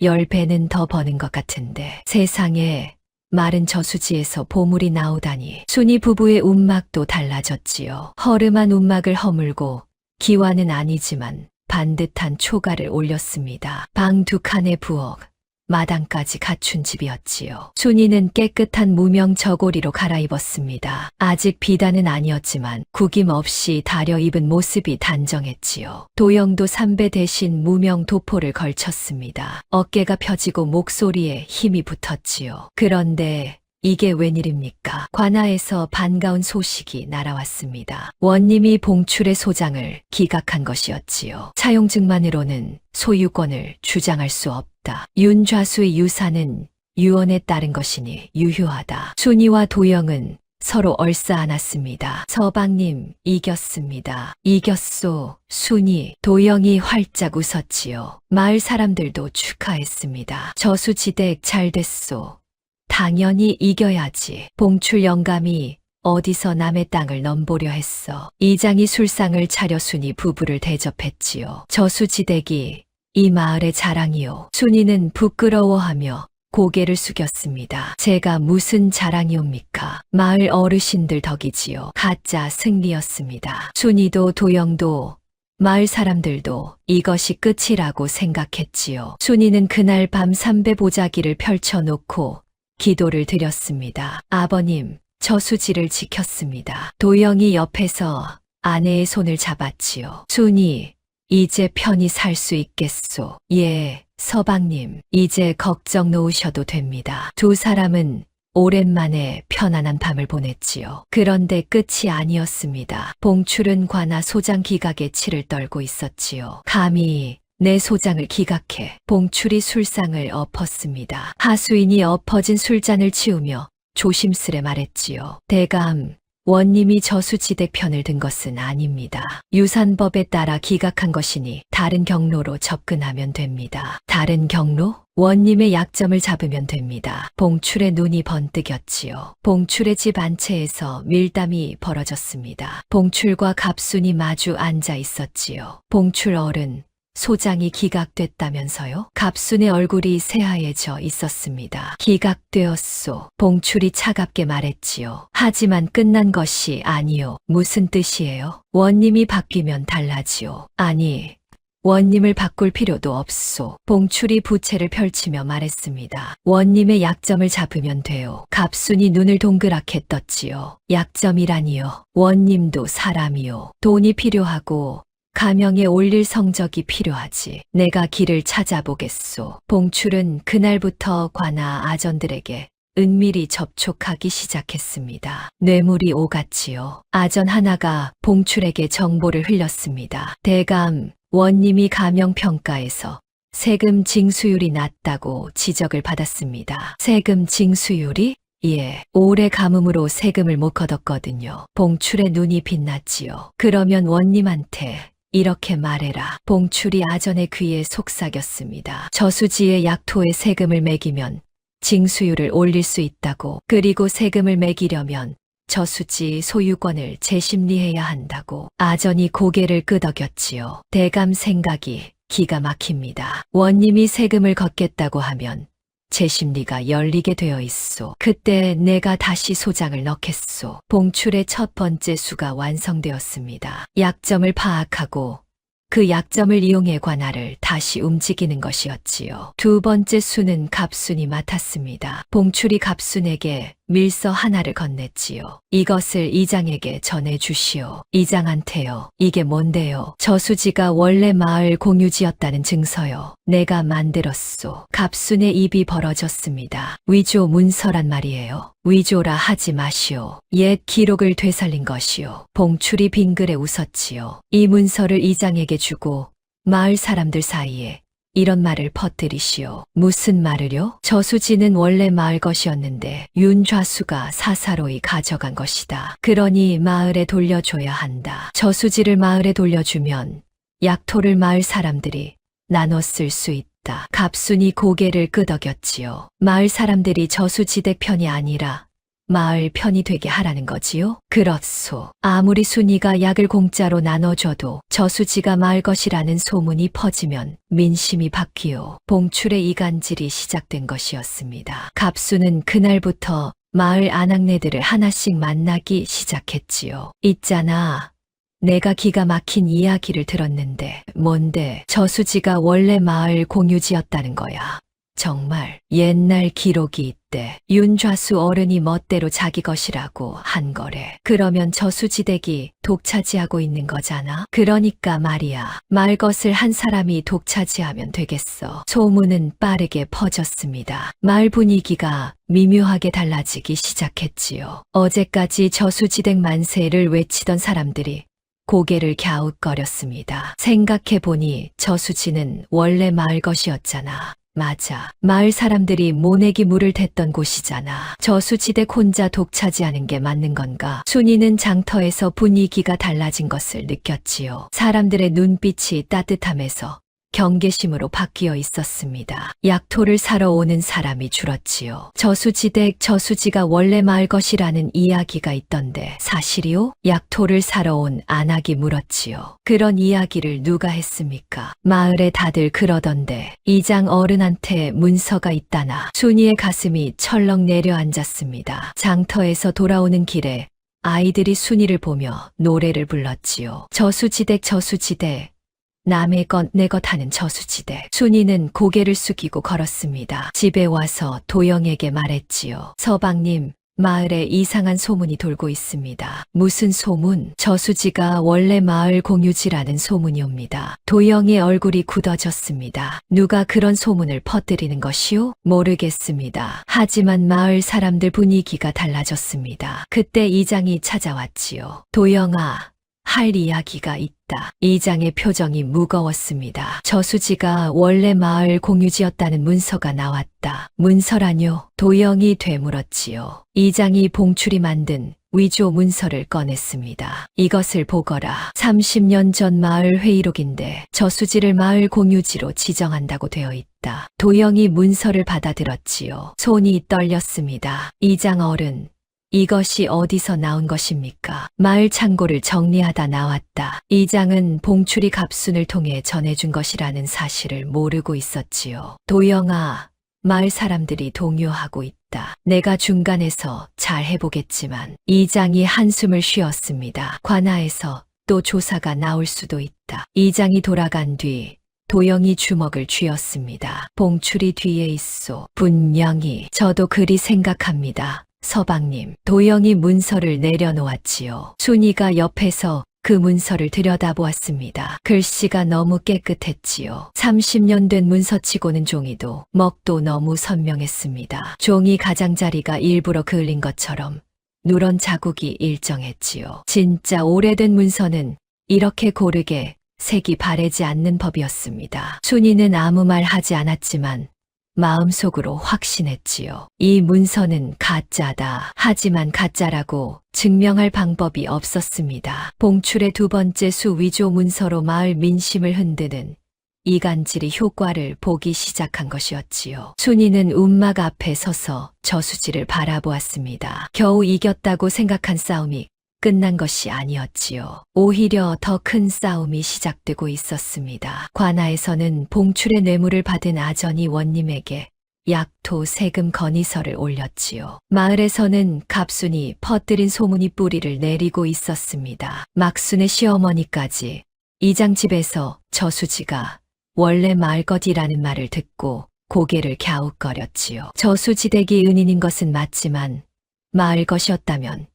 10배는 더 버는 것 같은데. 세상에 마른 저수지에서 보물이 나오다니. 순이 부부의 움막도 달라졌지요. 허름한 움막을 허물고 기와는 아니지만 반듯한 초가를 올렸습니다. 방 2칸에 부엌, 마당까지 갖춘 집이었지요. 순이는 깨끗한 무명 저고리로 갈아입었습니다. 아직 비단은 아니었지만 구김없이 다려 입은 모습이 단정했지요. 도영도 삼배 대신 무명 도포를 걸쳤습니다. 어깨가 펴지고 목소리에 힘이 붙었지요. 그런데 이게 웬일입니까? 관아에서 반가운 소식이 날아왔습니다. 원님이 봉출의 소장을 기각한 것이었지요. 차용증만으로는 소유권을 주장할 수 없다. 윤좌수의 유산은 유언에 따른 것이니 유효하다. 순이와 도영은 서로 얼싸안았습니다. 서방님, 이겼습니다. 이겼소. 순이, 도영이 활짝 웃었지요. 마을 사람들도 축하했습니다. 저수지대 잘 됐소. 당연히 이겨야지. 봉출 영감이 어디서 남의 땅을 넘보려 했어. 이장이 술상을 차려 순이 부부를 대접했지요. 저수지대기, 이 마을의 자랑이요. 순이는 부끄러워하며 고개를 숙였습니다. 제가 무슨 자랑이옵니까? 마을 어르신들 덕이지요. 가짜 승리였습니다. 순이도 도영도 마을 사람들도 이것이 끝이라고 생각했지요. 순이는 그날 밤 삼배 보자기를 펼쳐놓고 기도를 드렸습니다. 아버님, 저수지를 지켰습니다. 도영이 옆에서 아내의 손을 잡았지요. 순이, 이제 편히 살 수 있겠소. 예, 서방님, 이제 걱정 놓으셔도 됩니다. 두 사람은 오랜만에 편안한 밤을 보냈지요. 그런데 끝이 아니었습니다. 봉출은 관아 소장 기각에 치를 떨고 있었지요. 감히 내 소장을 기각해. 봉출이 술상을 엎었습니다. 하수인이 엎어진 술잔을 치우며 조심스레 말했지요. 대감, 원님이 저수지대 편을 든 것은 아닙니다. 유산법에 따라 기각한 것이니 다른 경로로 접근하면 됩니다. 다른 경로? 원님의 약점을 잡으면 됩니다. 봉출의 눈이 번뜩였지요. 봉출의 집 안채에서 밀담이 벌어졌습니다. 봉출과 갑순이 마주 앉아 있었지요. 봉출 어른, 소장이 기각됐다면서요? 갑순의 얼굴이 새하얘져 있었습니다. 기각되었소. 봉출이 차갑게 말했지요. 하지만 끝난 것이 아니요. 무슨 뜻이에요? 원님이 바뀌면 달라지요. 아니, 원님을 바꿀 필요도 없소. 봉출이 부채를 펼치며 말했습니다. 원님의 약점을 잡으면 돼요. 갑순이 눈을 동그랗게 떴지요. 약점이라니요. 원님도 사람이요. 돈이 필요하고 가명에 올릴 성적이 필요하지. 내가 길을 찾아보겠소. 봉출은 그날부터 관아 아전들에게 은밀히 접촉하기 시작했습니다. 뇌물이 오갔지요. 아전 하나가 봉출에게 정보를 흘렸습니다. 대감, 원님이 가명평가에서 세금 징수율이 낮다고 지적을 받았습니다. 세금 징수율이? 예, 오래 가뭄으로 세금을 못 걷었거든요. 봉출의 눈이 빛났지요. 그러면 원님한테 이렇게 말해라. 봉출이 아전의 귀에 속삭였습니다. 저수지의 약토에 세금을 매기면 징수율을 올릴 수 있다고. 그리고 세금을 매기려면 저수지 소유권을 재심리해야 한다고. 아전이 고개를 끄덕였지요. 대감 생각이 기가 막힙니다. 원님이 세금을 걷겠다고 하면 재심리가 열리게 되어 있소. 그때 내가 다시 소장을 넣겠소. 봉출의 첫 번째 수가 완성되었습니다. 약점을 파악하고 그 약점을 이용해 관할을 다시 움직이는 것이었지요. 두 번째 수는 갑순이 맡았습니다. 봉출이 갑순에게 밀서 하나를 건넸지요. 이것을 이장에게 전해주시오. 이장한테요. 이게 뭔데요? 저수지가 원래 마을 공유지였다는 증서요. 내가 만들었소. 갑순의 입이 벌어졌습니다. 위조 문서란 말이에요. 위조라 하지 마시오. 옛 기록을 되살린 것이오. 봉출이 빙그레 웃었지요. 이 문서를 이장에게 주고 마을 사람들 사이에 이런 말을 퍼뜨리시오. 무슨 말을요? 저수지는 원래 마을 것이었는데 윤좌수가 사사로이 가져간 것이다. 그러니 마을에 돌려줘야 한다. 저수지를 마을에 돌려주면 약토를 마을 사람들이 나눠 쓸 수 있다. 갑순이 고개를 끄덕였지요. 마을 사람들이 저수지대 편이 아니라 마을 편이 되게 하라는 거지요? 그렇소. 아무리 순이가 약을 공짜로 나눠줘도 저수지가 마을 것이라는 소문이 퍼지면 민심이 바뀌어 봉출의 이간질이 시작된 것이었습니다. 갑수는 그날부터 마을 아낙네들을 하나씩 만나기 시작했지요. 있잖아. 내가 기가 막힌 이야기를 들었는데 뭔데? 저수지가 원래 마을 공유지였다는 거야. 정말 옛날 기록이 있대. 윤좌수 어른이 멋대로 자기 것이라고 한 거래. 그러면 저수지댁이 독차지하고 있는 거잖아. 그러니까 말이야. 말 것을 한 사람이 독차지하면 되겠어. 소문은 빠르게 퍼졌습니다. 마을 분위기가 미묘하게 달라지기 시작했지요. 어제까지 저수지댁 만세를 외치던 사람들이 고개를 갸웃거렸습니다. 생각해보니 저수지는 원래 마을 것이었잖아. 맞아. 마을 사람들이 모내기 물을 댔던 곳이잖아. 저수지대 혼자 독차지하는 게 맞는 건가? 순이는 장터에서 분위기가 달라진 것을 느꼈지요. 사람들의 눈빛이 따뜻함에서 경계심으로 바뀌어 있었습니다. 약토를 사러 오는 사람이 줄었지요. 저수지가 원래 마을 것이라는 이야기가 있던데 사실이요? 약토를 사러 온 안악이 물었지요. 그런 이야기를 누가 했습니까? 마을에 다들 그러던데 이장 어른한테 문서가 있다나. 순이의 가슴이 철렁 내려앉았습니다. 장터에서 돌아오는 길에 아이들이 순이를 보며 노래를 불렀지요. 저수지대 남의 것 내 것 하는 저수지대. 순이는 고개를 숙이고 걸었습니다. 집에 와서 도영에게 말했지요. 서방님, 마을에 이상한 소문이 돌고 있습니다. 무슨 소문? 저수지가 원래 마을 공유지라는 소문이옵니다. 도영의 얼굴이 굳어졌습니다. 누가 그런 소문을 퍼뜨리는 것이오? 모르겠습니다. 하지만 마을 사람들 분위기가 달라졌습니다. 그때 이장이 찾아왔지요. 도영아, 할 이야기가 있다. 이장의 표정이 무거웠습니다. 저수지가 원래 마을 공유지였다는 문서가 나왔다. 문서라뇨? 도영이 되물었지요. 이장이 봉출이 만든 위조 문서를 꺼냈습니다. 이것을 보거라. 30년 전 마을 회의록인데 저수지를 마을 공유지로 지정한다고 되어 있다. 도영이 문서를 받아들었지요. 손이 떨렸습니다. 이장 어른, 이것이 어디서 나온 것입니까? 마을 창고를 정리하다 나왔다. 이장은 봉출이 갑순을 통해 전해준 것이라는 사실을 모르고 있었지요. 도영아, 마을 사람들이 동요하고 있다. 내가 중간에서 잘 해보겠지만. 이장이 한숨을 쉬었습니다. 관아에서 또 조사가 나올 수도 있다. 이장이 돌아간 뒤 도영이 주먹을 쥐었습니다. 봉출이 뒤에 있소. 분명히. 저도 그리 생각합니다. 서방님. 도영이 문서를 내려놓았지요. 순이가 옆에서 그 문서를 들여다보았습니다. 글씨가 너무 깨끗했지요. 30년 된 문서치고는 종이도 먹도 너무 선명했습니다. 종이 가장자리가 일부러 그을린 것처럼 누런 자국이 일정했지요. 진짜 오래된 문서는 이렇게 고르게 색이 바래지 않는 법이었습니다. 순이는 아무 말 하지 않았지만 마음속으로 확신했지요. 이 문서는 가짜다. 하지만 가짜라고 증명할 방법이 없었습니다. 봉출의 두 번째 수 위조 문서로 마을 민심을 흔드는 이간질이 효과를 보기 시작한 것이었지요. 순이는 움막 앞에 서서 저수지를 바라보았습니다. 겨우 이겼다고 생각한 싸움이 끝난 것이 아니었지요. 오히려 더 큰 싸움이 시작되고 있었습니다. 관아에서는 봉출의 뇌물을 받은 아전이 원님에게 약토 세금 건의서를 올렸지요. 마을에서는 갑순이 퍼뜨린 소문이 뿌리를 내리고 있었습니다. 막순의 시어머니까지 이장집에서 저수지가 원래 마을 것이라는 말을 듣고 고개를 갸웃거렸지요. 저수지댁이 은인인 것은 맞지만 마을 것이었다면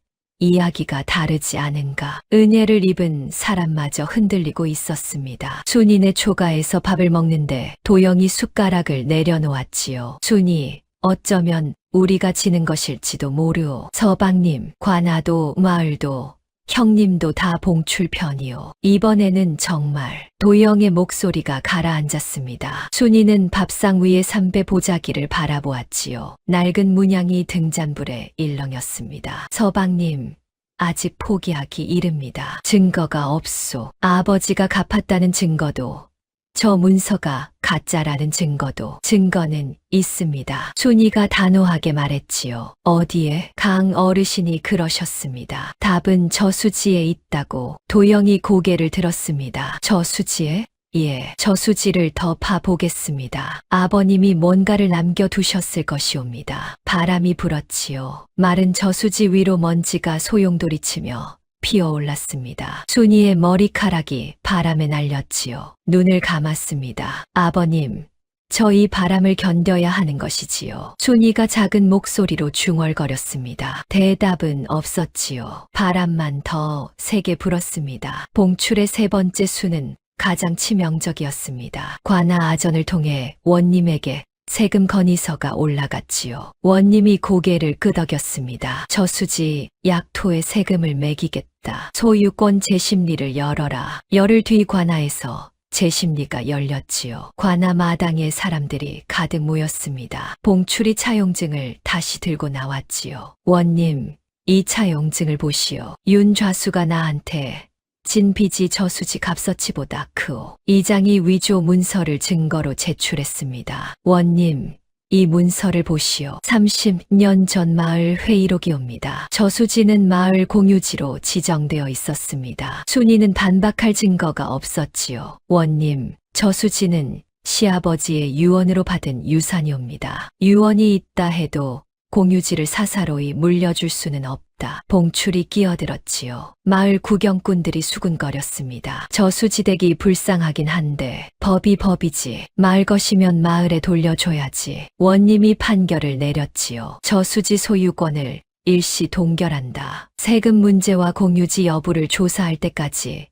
이야기가 다르지 않은가. 은혜를 입은 사람마저 흔들리고 있었습니다. 순이네 초가에서 밥을 먹는데 도영이 숟가락을 내려놓았지요. 순이, 어쩌면 우리가 지는 것일지도 모르오. 서방님, 관아도 마을도 형님도 다 봉출 편이오. 이번에는 정말. 도영의 목소리가 가라앉았습니다. 순이는 밥상 위에 삼배 보자기를 바라보았지요. 낡은 문양이 등잔불에 일렁였습니다. 서방님, 아직 포기하기 이릅니다. 증거가 없소. 아버지가 갚았다는 증거도, 저 문서가 가짜라는 증거는 있습니다. 순이가 단호하게 말했지요. 어디에? 강 어르신이 그러셨습니다. 답은 저수지에 있다고. 도영이 고개를 들었습니다. 저수지에? 예, 저수지를 더 파보겠습니다. 아버님이 뭔가를 남겨두셨을 것이옵니다. 바람이 불었지요. 마른 저수지 위로 먼지가 소용돌이치며 피어올랐습니다. 순이의 머리카락이 바람에 날렸지요. 눈을 감았습니다. 아버님, 저 이 바람을 견뎌야 하는 것이지요. 순이가 작은 목소리로 중얼거렸습니다. 대답은 없었지요. 바람만 더 세게 불었습니다. 봉출의 세 번째 수는 가장 치명적이었습니다. 관아 아전을 통해 원님에게 세금 건의서가 올라갔지요. 원님이 고개를 끄덕였습니다. 저수지 약토의 세금을 매기겠다. 소유권 재심리를 열어라. 열흘 뒤 관아에서 재심리가 열렸지요. 관아 마당에 사람들이 가득 모였습니다. 봉출이 차용증을 다시 들고 나왔지요. 원님, 이 차용증을 보시오. 윤좌수가 나한테 진 빚이 저수지 값어치보다 크오. 이장이 위조 문서를 증거로 제출했습니다. 원님, 이 문서를 보시오. 30년 전 마을 회의록이옵니다. 저수지는 마을 공유지로 지정되어 있었습니다. 순이는 반박할 증거가 없었지요. 원님, 저수지는 시아버지의 유언으로 받은 유산이옵니다. 유언이 있다 해도 공유지를 사사로이 물려줄 수는 없다. 봉출이 끼어들었지요. 마을 구경꾼들이 수군거렸습니다. 저수지댁이 불쌍하긴 한데 법이 법이지. 마을 것이면 마을에 돌려줘야지. 원님이 판결을 내렸지요. 저수지 소유권을 일시 동결한다. 세금 문제와 공유지 여부를 조사할 때까지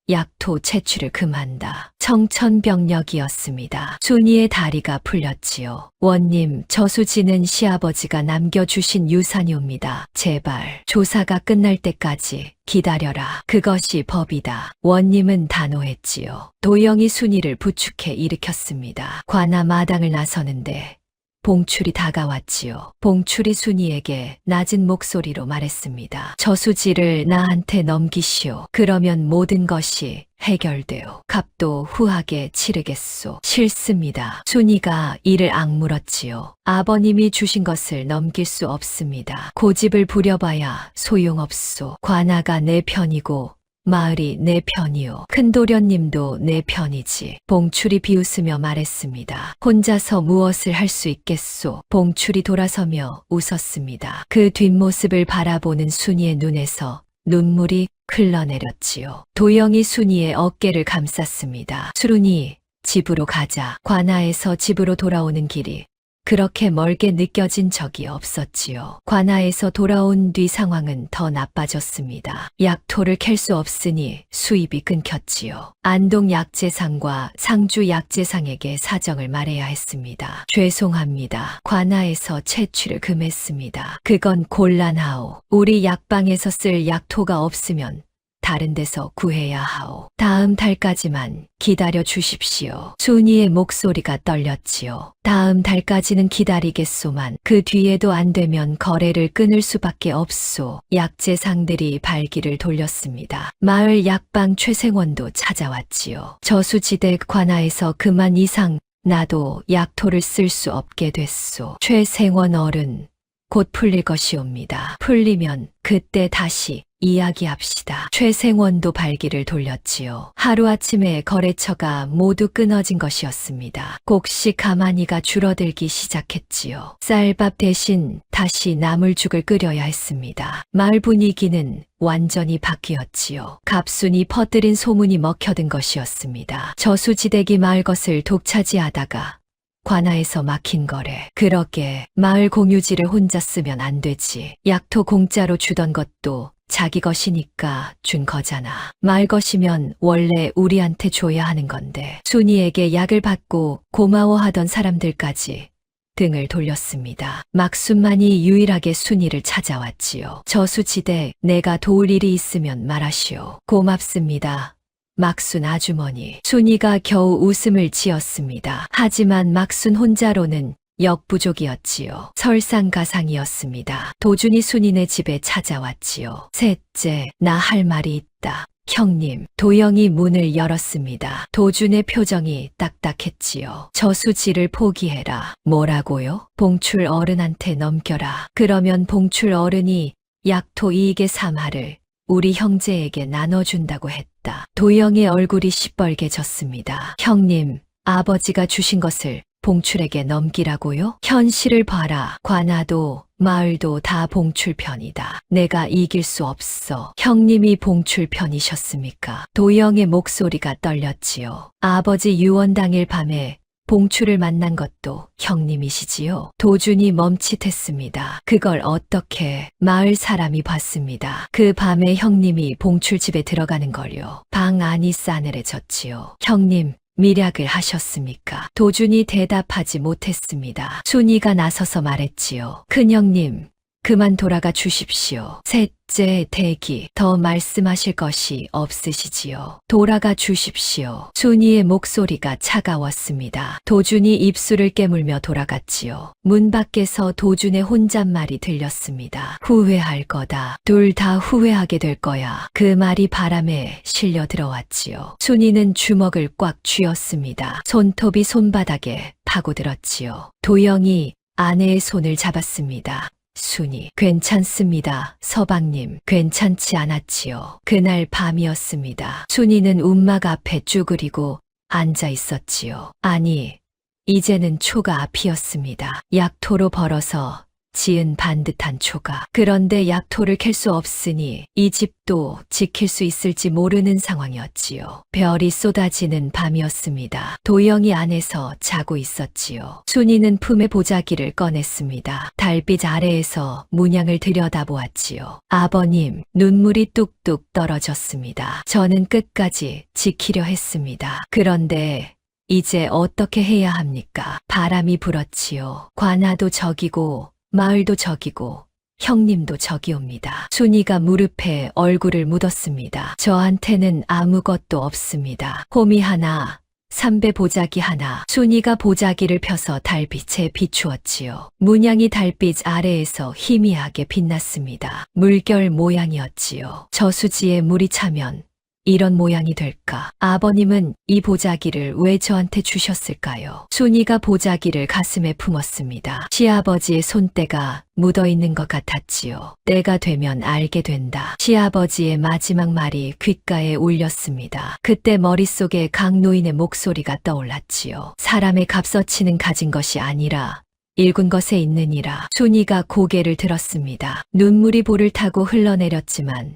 약토 채취를 금한다. 청천벽력이었습니다. 순이의 다리가 풀렸지요. 원님, 저수지는 시아버지가 남겨주신 유산이옵니다. 제발 조사가 끝날 때까지 기다려라. 그것이 법이다. 원님은 단호했지요. 도영이 순이를 부축해 일으켰습니다. 관아 마당을 나서는데 봉출이 다가왔지요. 봉출이 순이에게 낮은 목소리로 말했습니다. 저수지를 나한테 넘기시오. 그러면 모든 것이 해결되오. 값도 후하게 치르겠소. 싫습니다. 순이가 이를 악물었지요. 아버님이 주신 것을 넘길 수 없습니다. 고집을 부려봐야 소용없소. 관아가 내 편이고 마을이 내 편이요. 큰도련님도 내 편이지. 봉출이 비웃으며 말했습니다. 혼자서 무엇을 할 수 있겠소. 봉출이 돌아서며 웃었습니다. 그 뒷모습을 바라보는 순이의 눈에서 눈물이 흘러내렸지요. 도영이 순이의 어깨를 감쌌습니다. 수룬이, 집으로 가자. 관아에서 집으로 돌아오는 길이 그렇게 멀게 느껴진 적이 없었지요. 관아에서 돌아온 뒤 상황은 더 나빠졌습니다. 약토를 캘 수 없으니 수입이 끊겼지요. 안동 약재상과 상주 약재상에게 사정을 말해야 했습니다. 죄송합니다. 관아에서 채취를 금했습니다. 그건 곤란하오. 우리 약방에서 쓸 약토가 없으면 다른 데서 구해야 하오. 다음 달까지만 기다려 주십시오. 순이의 목소리가 떨렸지요. 다음 달까지는 기다리겠소만 그 뒤에도 안 되면 거래를 끊을 수밖에 없소. 약재상들이 발길을 돌렸습니다. 마을 약방 최생원도 찾아왔지요. 저수지대 관아에서 그만 이상 나도 약토를 쓸 수 없게 됐소. 최생원 어른, 곧 풀릴 것이옵니다. 풀리면 그때 다시 이야기합시다. 최생원도 발길을 돌렸지요. 하루아침에 거래처가 모두 끊어진 것이었습니다. 곡식 가마니가 줄어들기 시작했지요. 쌀밥 대신 다시 나물죽을 끓여야 했습니다. 마을 분위기는 완전히 바뀌었지요. 갑순이 퍼뜨린 소문이 먹혀든 것이었습니다. 저수지대기 마을 것을 독차지하다가 관아에서 막힌 거래. 그러게 마을 공유지를 혼자 쓰면 안 되지. 약토 공짜로 주던 것도 자기 것이니까 준 거잖아. 마을 것이면 원래 우리한테 줘야 하는 건데. 순이에게 약을 받고 고마워하던 사람들까지 등을 돌렸습니다. 막순만이 유일하게 순이를 찾아왔지요. 저수지대 내가 도울 일이 있으면 말하시오. 고맙습니다. 막순 아주머니. 순이가 겨우 웃음을 지었습니다. 하지만 막순 혼자로는 역부족이었지요. 설상가상이었습니다. 도준이 순이네 집에 찾아왔지요. 셋째, 나 할 말이 있다. 형님, 도영이 문을 열었습니다. 도준의 표정이 딱딱했지요. 저수지를 포기해라. 뭐라고요? 봉출 어른한테 넘겨라. 그러면 봉출 어른이 약토 이익의 3할을 우리 형제에게 나눠준다고 했다. 도영의 얼굴이 시뻘개졌습니다. 형님, 아버지가 주신 것을 봉출에게 넘기라고요? 현실을 봐라. 관아도 마을도 다 봉출 편이다. 내가 이길 수 없어. 형님이 봉출 편이셨습니까? 도영의 목소리가 떨렸지요. 아버지 유언 당일 밤에 봉출을 만난 것도 형님이시지요? 도준이 멈칫했습니다. 그걸 어떻게 마을 사람이 봤습니다. 그 밤에 형님이 봉출집에 들어가는 걸요. 방 안이 싸늘해졌지요. 형님, 밀약을 하셨습니까? 도준이 대답하지 못했습니다. 순이가 나서서 말했지요. 큰형님, 그만 돌아가 주십시오. 셋째 대기, 더 말씀하실 것이 없으시지요. 돌아가 주십시오. 순이의 목소리가 차가웠습니다. 도준이 입술을 깨물며 돌아갔지요. 문 밖에서 도준의 혼잣말이 들렸습니다. 후회할 거다. 둘 다 후회하게 될 거야. 그 말이 바람에 실려 들어왔지요. 순이는 주먹을 꽉 쥐었습니다. 손톱이 손바닥에 파고들었지요. 도영이 아내의 손을 잡았습니다. 순이, 괜찮습니다. 서방님, 괜찮지 않았지요. 그날 밤이었습니다. 순이는 움막 앞에 쭈그리고 앉아 있었지요. 아니, 이제는 초가 앞이었습니다. 약토로 벌어서 지은 반듯한 초가. 그런데 약토를 캘 수 없으니 이 집도 지킬 수 있을지 모르는 상황이었지요. 별이 쏟아지는 밤이었습니다. 도영이 안에서 자고 있었지요. 순이는 품에 보자기를 꺼냈습니다. 달빛 아래에서 문양을 들여다보았지요. 아버님, 눈물이 뚝뚝 떨어졌습니다. 저는 끝까지 지키려 했습니다. 그런데 이제 어떻게 해야 합니까? 바람이 불었지요. 관아도 저기고 마을도 저기고 형님도 저기옵니다. 순이가 무릎에 얼굴을 묻었습니다. 저한테는 아무것도 없습니다. 호미 하나, 삼배 보자기 하나. 순이가 보자기를 펴서 달빛에 비추었지요. 문양이 달빛 아래에서 희미하게 빛났습니다. 물결 모양이었지요. 저수지에 물이 차면 이런 모양이 될까? 아버님은 이 보자기를 왜 저한테 주셨을까요? 순이가 보자기를 가슴에 품었습니다. 시아버지의 손때가 묻어있는 것 같았지요. 때가 되면 알게 된다. 시아버지의 마지막 말이 귓가에 울렸습니다. 그때 머릿속에 강 노인의 목소리가 떠올랐지요. 사람의 값어치는 가진 것이 아니라 읽은 것에 있느니라. 순이가 고개를 들었습니다. 눈물이 볼을 타고 흘러내렸지만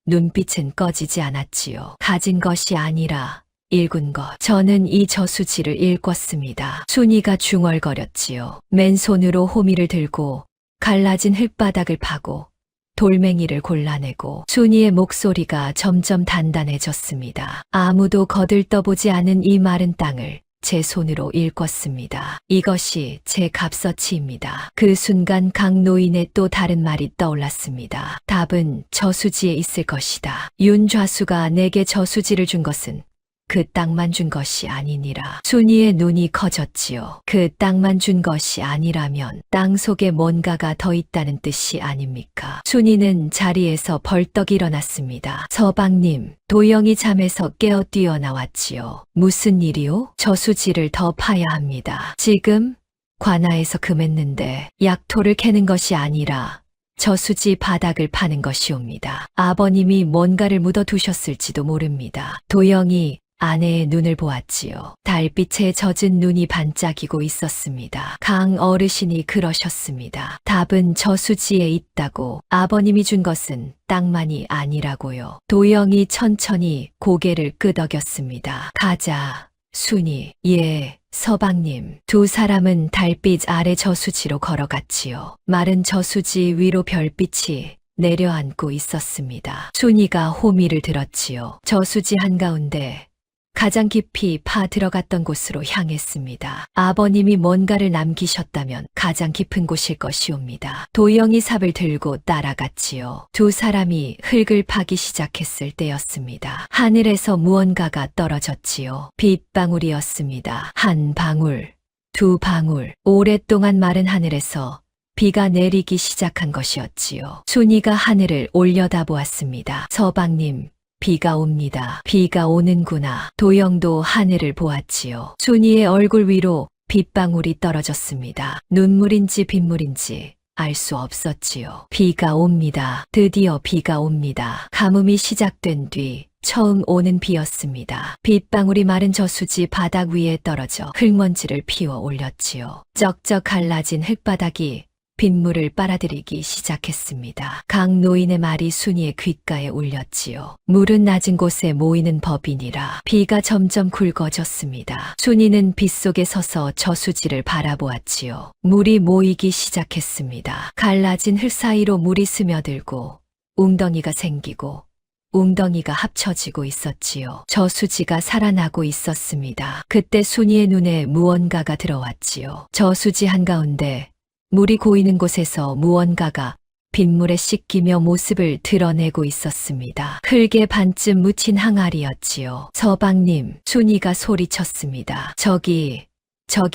눈빛은 꺼지지 않았지요. 가진 것이 아니라 읽은 것. 저는 이 저수지를 읽었습니다. 순이가 중얼거렸지요. 맨손으로 호미를 들고 갈라진 흙바닥을 파고 돌멩이를 골라내고. 순이의 목소리가 점점 단단해졌습니다. 아무도 거들떠보지 않은 이 마른 땅을 제 손으로 일궜습니다. 이것이 제 값어치입니다. 그 순간 강 노인의 또 다른 말이 떠올랐습니다. 답은 저수지에 있을 것이다. 윤좌수가 내게 저수지를 준 것은 그 땅만 준 것이 아니니라. 순이의 눈이 커졌지요. 그 땅만 준 것이 아니라면 땅 속에 뭔가가 더 있다는 뜻이 아닙니까? 순이는 자리에서 벌떡 일어났습니다. 서방님, 도영이 잠에서 깨어 뛰어나왔지요. 무슨 일이요? 저수지를 더 파야 합니다. 지금 관아에서 금했는데 약토를 캐는 것이 아니라 저수지 바닥을 파는 것이옵니다. 아버님이 뭔가를 묻어두셨을지도 모릅니다. 도영이 아내의 눈을 보았지요. 달빛에 젖은 눈이 반짝이고 있었습니다. 강 어르신이 그러셨습니다. 답은 저수지에 있다고. 아버님이 준 것은 땅만이 아니라고요. 도영이 천천히 고개를 끄덕였습니다. 가자, 순이. 예, 서방님. 두 사람은 달빛 아래 저수지로 걸어갔지요. 마른 저수지 위로 별빛이 내려앉고 있었습니다. 순이가 호미를 들었지요. 저수지 한가운데 가장 깊이 파 들어갔던 곳으로 향했습니다. 아버님이 뭔가를 남기셨다면 가장 깊은 곳일 것이옵니다. 도영이 삽을 들고 따라갔지요. 두 사람이 흙을 파기 시작했을 때였습니다. 하늘에서 무언가가 떨어졌지요. 빗방울이었습니다. 한 방울, 두 방울. 오랫동안 마른 하늘에서 비가 내리기 시작한 것이었지요. 순이가 하늘을 올려다보았습니다. 서방님, 비가 옵니다. 비가 오는구나. 도영도 하늘을 보았지요. 순이의 얼굴 위로 빗방울이 떨어졌습니다. 눈물인지 빗물인지 알 수 없었지요. 비가 옵니다. 드디어 비가 옵니다. 가뭄이 시작된 뒤 처음 오는 비였습니다. 빗방울이 마른 저수지 바닥 위에 떨어져 흙먼지를 피워 올렸지요. 쩍쩍 갈라진 흙바닥이 빗물을 빨아들이기 시작했습니다. 강 노인의 말이 순이의 귓가에 울렸지요. 물은 낮은 곳에 모이는 법이니라. 비가 점점 굵어졌습니다. 순이는 빗속에 서서 저수지를 바라보았지요. 물이 모이기 시작했습니다. 갈라진 흙 사이로 물이 스며들고 웅덩이가 생기고 웅덩이가 합쳐지고 있었지요. 저수지가 살아나고 있었습니다. 그때 순이의 눈에 무언가가 들어왔지요. 저수지 한가운데 물이 고이는 곳에서 무언가가 빗물에 씻기며 모습을 드러내고 있었습니다. 흙에 반쯤 묻힌 항아리였지요. 서방님, 순이가 소리쳤습니다. 저기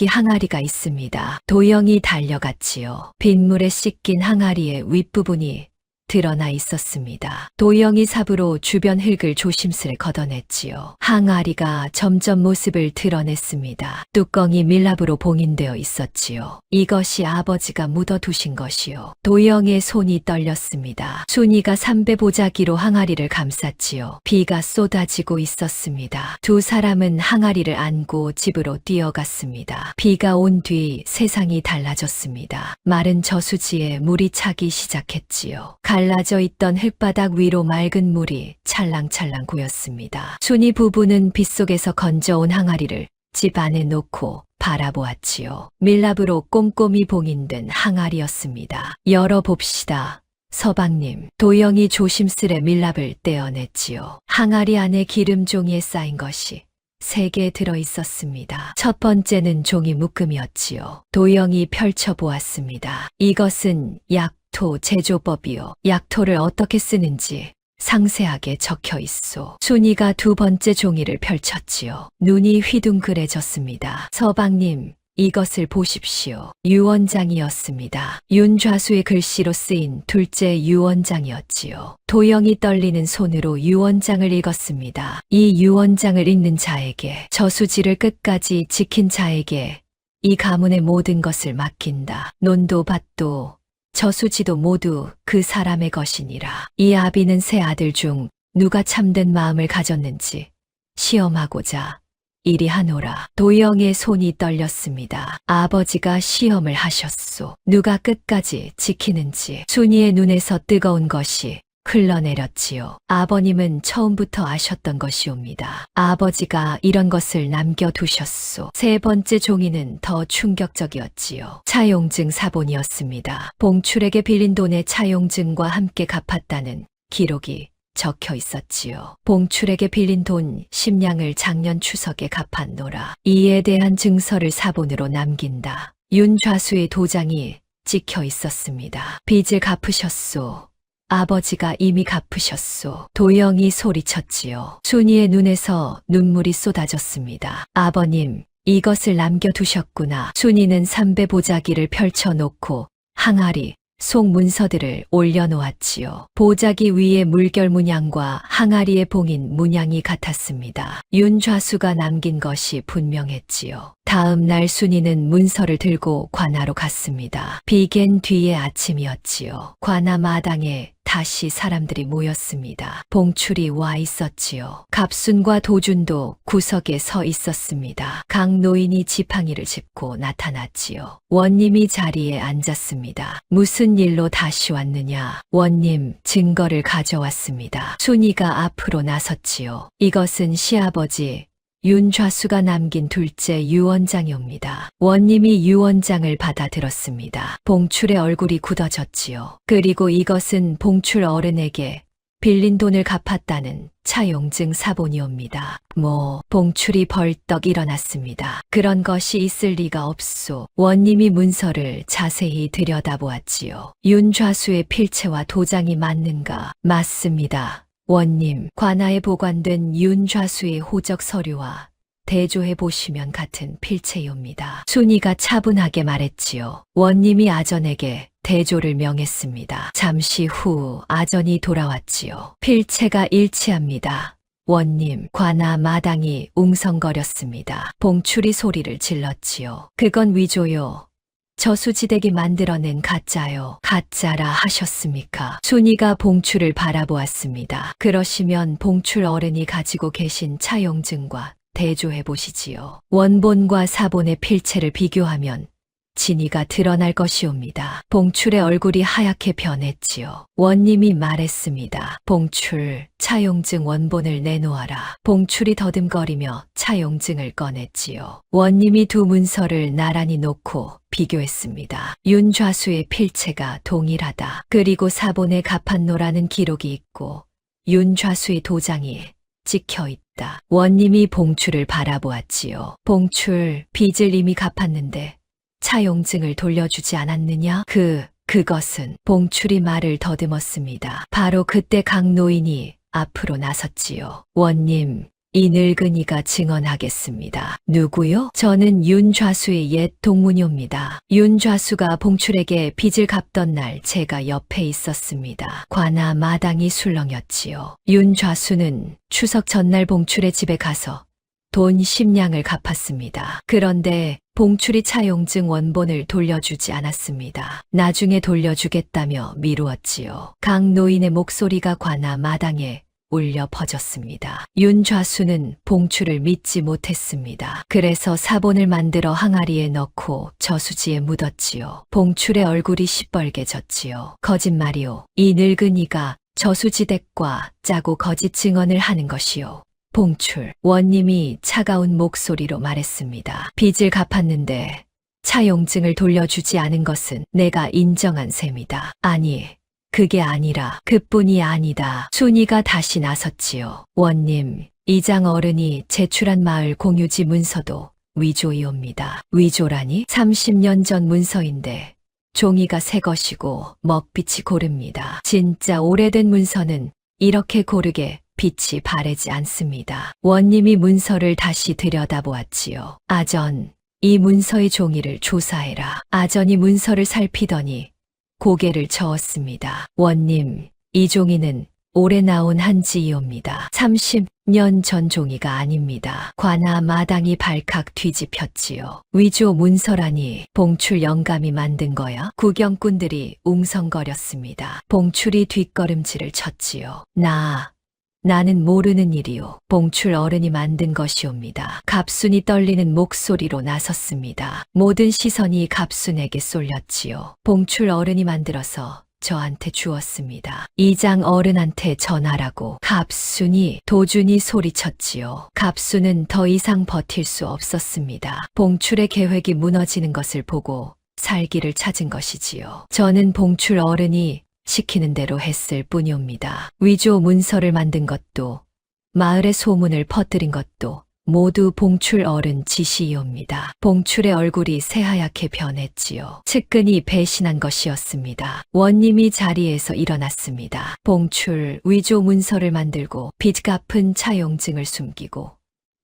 항아리가 있습니다. 도영이 달려갔지요. 빗물에 씻긴 항아리의 윗부분이 드러나 있었습니다. 도영이 삽으로 주변 흙을 조심스레 걷어냈지요. 항아리가 점점 모습을 드러냈습니다. 뚜껑이 밀랍으로 봉인되어 있었지요. 이것이 아버지가 묻어두신 것이요. 도영의 손이 떨렸습니다. 순이가 삼배 보자기로 항아리를 감쌌지요. 비가 쏟아지고 있었습니다. 두 사람은 항아리를 안고 집으로 뛰어갔습니다. 비가 온 뒤 세상이 달라졌습니다. 마른 저수지에 물이 차기 시작했지요. 갈라져 있던 흙바닥 위로 맑은 물이 찰랑찰랑 고였습니다. 순이 부부는 빗속에서 건져온 항아리를 집 안에 놓고 바라보았지요. 밀랍으로 꼼꼼히 봉인된 항아리였습니다. 열어봅시다. 서방님, 도영이 조심스레 밀랍을 떼어냈지요. 항아리 안에 기름 종이에 쌓인 것이 3개 들어 있었습니다. 첫 번째는 종이 묶음이었지요. 도영이 펼쳐보았습니다. 이것은 약토 제조법이요. 약토를 어떻게 쓰는지 상세하게 적혀 있소. 순이가 두 번째 종이를 펼쳤지요. 눈이 휘둥그레졌습니다. 서방님, 이것을 보십시오. 유언장이었습니다. 윤좌수의 글씨로 쓰인 둘째 유언장이었지요. 도영이 떨리는 손으로 유언장을 읽었습니다. 이 유언장을 읽는 자에게, 저수지를 끝까지 지킨 자에게 이 가문의 모든 것을 맡긴다. 논도 밭도 저수지도 모두 그 사람의 것이니라. 이 아비는 세 아들 중 누가 참된 마음을 가졌는지 시험하고자 이리 하노라. 도영의 손이 떨렸습니다. 아버지가 시험을 하셨소. 누가 끝까지 지키는지. 순이의 눈에서 뜨거운 것이 흘러내렸지요. 아버님은 처음부터 아셨던 것이옵니다. 아버지가 이런 것을 남겨두셨소. 세 번째 종이는 더 충격적이었지요. 차용증 사본이었습니다. 봉출에게 빌린 돈의 차용증과 함께 갚았다는 기록이 적혀 있었지요. 봉출에게 빌린 돈 10냥을 작년 추석에 갚았노라. 이에 대한 증서를 사본으로 남긴다. 윤좌수의 도장이 찍혀 있었습니다. 빚을 갚으셨소. 아버지가 이미 갚으셨소. 도영이 소리쳤지요. 순이의 눈에서 눈물이 쏟아졌습니다. 아버님, 이것을 남겨두셨구나. 순이는 삼배 보자기를 펼쳐놓고 항아리, 속 문서들을 올려놓았지요. 보자기 위에 물결 문양과 항아리에 봉인 문양이 같았습니다. 윤좌수가 남긴 것이 분명했지요. 다음 날 순이는 문서를 들고 관아로 갔습니다. 비갠 뒤의 아침이었지요. 관아 마당에 다시 사람들이 모였습니다. 봉출이 와 있었지요. 갑순과 도준도 구석에 서 있었습니다. 각 노인이 지팡이를 짚고 나타났지요. 원님이 자리에 앉았습니다. 무슨 일로 다시 왔느냐? 원님, 증거를 가져왔습니다. 순이가 앞으로 나섰지요. 이것은 시아버지 윤좌수가 남긴 둘째 유언장이옵니다. 원님이 유언장을 받아들었습니다. 봉출의 얼굴이 굳어졌지요. 그리고 이것은 봉출 어른에게 빌린 돈을 갚았다는 차용증 사본이옵니다. 봉출이 벌떡 일어났습니다. 그런 것이 있을 리가 없소. 원님이 문서를 자세히 들여다보았지요. 윤좌수의 필체와 도장이 맞는가? 맞습니다. 원님, 관아에 보관된 윤좌수의 호적 서류와 대조해 보시면 같은 필체이옵니다. 순이가 차분하게 말했지요. 원님이 아전에게 대조를 명했습니다. 잠시 후 아전이 돌아왔지요. 필체가 일치합니다. 원님, 관아 마당이 웅성거렸습니다. 봉출이 소리를 질렀지요. 그건 위조요. 저수지대기 만들어낸 가짜요. 가짜라 하셨습니까? 순이가 봉출을 바라보았습니다. 그러시면 봉출 어른이 가지고 계신 차용증과 대조해 보시지요. 원본과 사본의 필체를 비교하면 진위가 드러날 것이옵니다. 봉출의 얼굴이 하얗게 변했지요. 원님이 말했습니다. 봉출, 차용증 원본을 내놓아라. 봉출이 더듬거리며 차용증을 꺼냈지요. 원님이 두 문서를 나란히 놓고 비교했습니다. 윤좌수의 필체가 동일하다. 그리고 사본에 갚았노라는 기록이 있고 윤좌수의 도장이 찍혀 있다. 원님이 봉출을 바라보았지요. 봉출, 빚을 이미 갚았는데 차용증을 돌려주지 않았느냐? 그것은 봉출이 말을 더듬었습니다. 바로 그때 각 노인이 앞으로 나섰지요. 원님, 이 늙은이가 증언하겠습니다. 누구요? 저는 윤좌수의 옛 동문이옵니다. 윤좌수가 봉출에게 빚을 갚던 날 제가 옆에 있었습니다. 관아 마당이 술렁였지요. 윤좌수는 추석 전날 봉출의 집에 가서 돈 10냥을 갚았습니다. 그런데 봉출이 차용증 원본을 돌려주지 않았습니다. 나중에 돌려주겠다며 미루었지요. 각 노인의 목소리가 관아 마당에 울려 퍼졌습니다. 윤좌수는 봉출을 믿지 못했습니다. 그래서 사본을 만들어 항아리에 넣고 저수지에 묻었지요. 봉출의 얼굴이 시뻘개졌지요. 거짓말이요. 이 늙은이가 저수지댁과 짜고 거짓 증언을 하는 것이요. 봉출, 원님이 차가운 목소리로 말했습니다. 빚을 갚았는데 차용증을 돌려주지 않은 것은 내가 인정한 셈이다. 아니, 그게 아니라 그뿐이 아니다. 순이가 다시 나섰지요. 원님, 이장 어른이 제출한 마을 공유지 문서도 위조이옵니다. 위조라니? 30년 전 문서인데 종이가 새 것이고 먹빛이 고릅니다. 진짜 오래된 문서는 이렇게 고르게 빛이 바래지 않습니다. 원님이 문서를 다시 들여다보았지요. 아전, 이 문서의 종이를 조사해라. 아전이 문서를 살피더니 고개를 저었습니다. 원님, 이 종이는 올해 나온 한지이옵니다. 30년 전 종이가 아닙니다. 관아 마당이 발칵 뒤집혔지요. 위조 문서라니 봉출 영감이 만든 거야? 구경꾼들이 웅성거렸습니다. 봉출이 뒷걸음질을 쳤지요. 나는 모르는 일이요. 봉출 어른이 만든 것이옵니다. 갑순이 떨리는 목소리로 나섰습니다. 모든 시선이 갑순에게 쏠렸지요. 봉출 어른이 만들어서 저한테 주었습니다. 이장 어른한테 전하라고. 갑순이, 도준이 소리쳤지요. 갑순은 더 이상 버틸 수 없었습니다. 봉출의 계획이 무너지는 것을 보고 살기를 찾은 것이지요. 저는 봉출 어른이 시키는 대로 했을 뿐이옵니다. 위조 문서를 만든 것도 마을에 소문을 퍼뜨린 것도 모두 봉출 어른 지시이옵니다. 봉출의 얼굴이 새하얗게 변했지요. 측근이 배신한 것이었습니다. 원님이 자리에서 일어났습니다. 봉출 위조 문서를 만들고 빚 갚은 차용증을 숨기고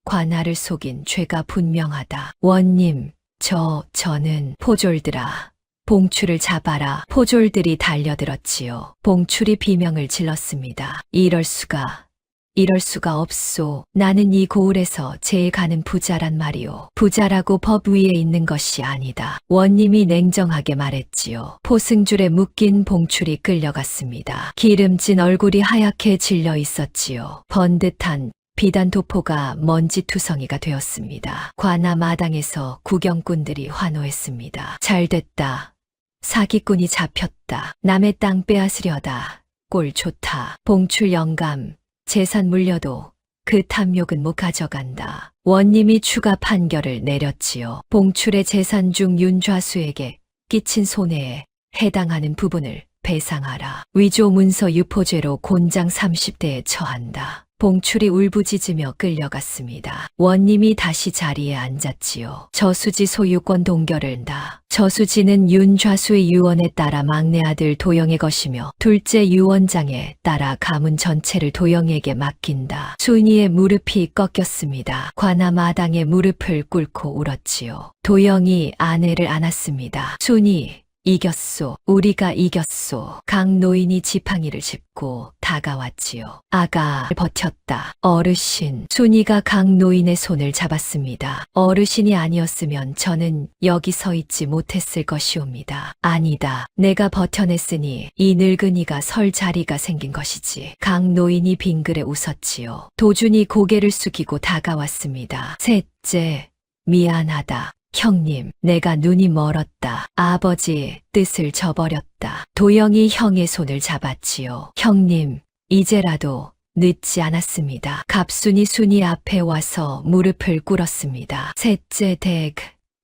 관할을 속인 죄가 분명하다. 원님, 저는 포졸들아. 봉출을 잡아라. 포졸들이 달려들었지요. 봉출이 비명을 질렀습니다. 이럴 수가 없소. 나는 이 고을에서 제일 가는 부자란 말이오. 부자라고 법 위에 있는 것이 아니다. 원님이 냉정하게 말했지요. 포승줄에 묶인 봉출이 끌려갔습니다. 기름진 얼굴이 하얗게 질려 있었지요. 번듯한 비단 도포가 먼지투성이가 되었습니다. 관아 마당에서 구경꾼들이 환호했습니다. 잘됐다. 사기꾼이 잡혔다. 남의 땅 빼앗으려다. 꼴 좋다. 봉출 영감. 재산 물려도 그 탐욕은 못 가져간다. 원님이 추가 판결을 내렸지요. 봉출의 재산 중 윤좌수에게 끼친 손해에 해당하는 부분을 배상하라. 위조 문서 유포죄로 곤장 30대에 처한다. 봉출이 울부짖으며 끌려갔습니다. 원님이 다시 자리에 앉았지요. 저수지 소유권 동결을 다. 저수지는 윤좌수의 유언에 따라 막내 아들 도영의 것이며 둘째 유언장에 따라 가문 전체를 도영에게 맡긴다. 순이의 무릎이 꺾였습니다. 관아 마당에 무릎을 꿇고 울었지요. 도영이 아내를 안았습니다. 순이, 이겼소. 우리가 이겼소. 각 노인이 지팡이를 짚고 다가왔지요. 아가 버텼다. 어르신. 순이가 각 노인의 손을 잡았습니다. 어르신이 아니었으면 저는 여기 서 있지 못했을 것이옵니다. 아니다. 내가 버텨냈으니 이 늙은이가 설 자리가 생긴 것이지. 각 노인이 빙그레 웃었지요. 도준이 고개를 숙이고 다가왔습니다. 셋째, 미안하다. 형님, 내가 눈이 멀었다. 아버지 뜻을 저버렸다. 도영이 형의 손을 잡았지요. 형님, 이제라도 늦지 않았습니다. 갑순이 순이 앞에 와서 무릎을 꿇었습니다. 셋째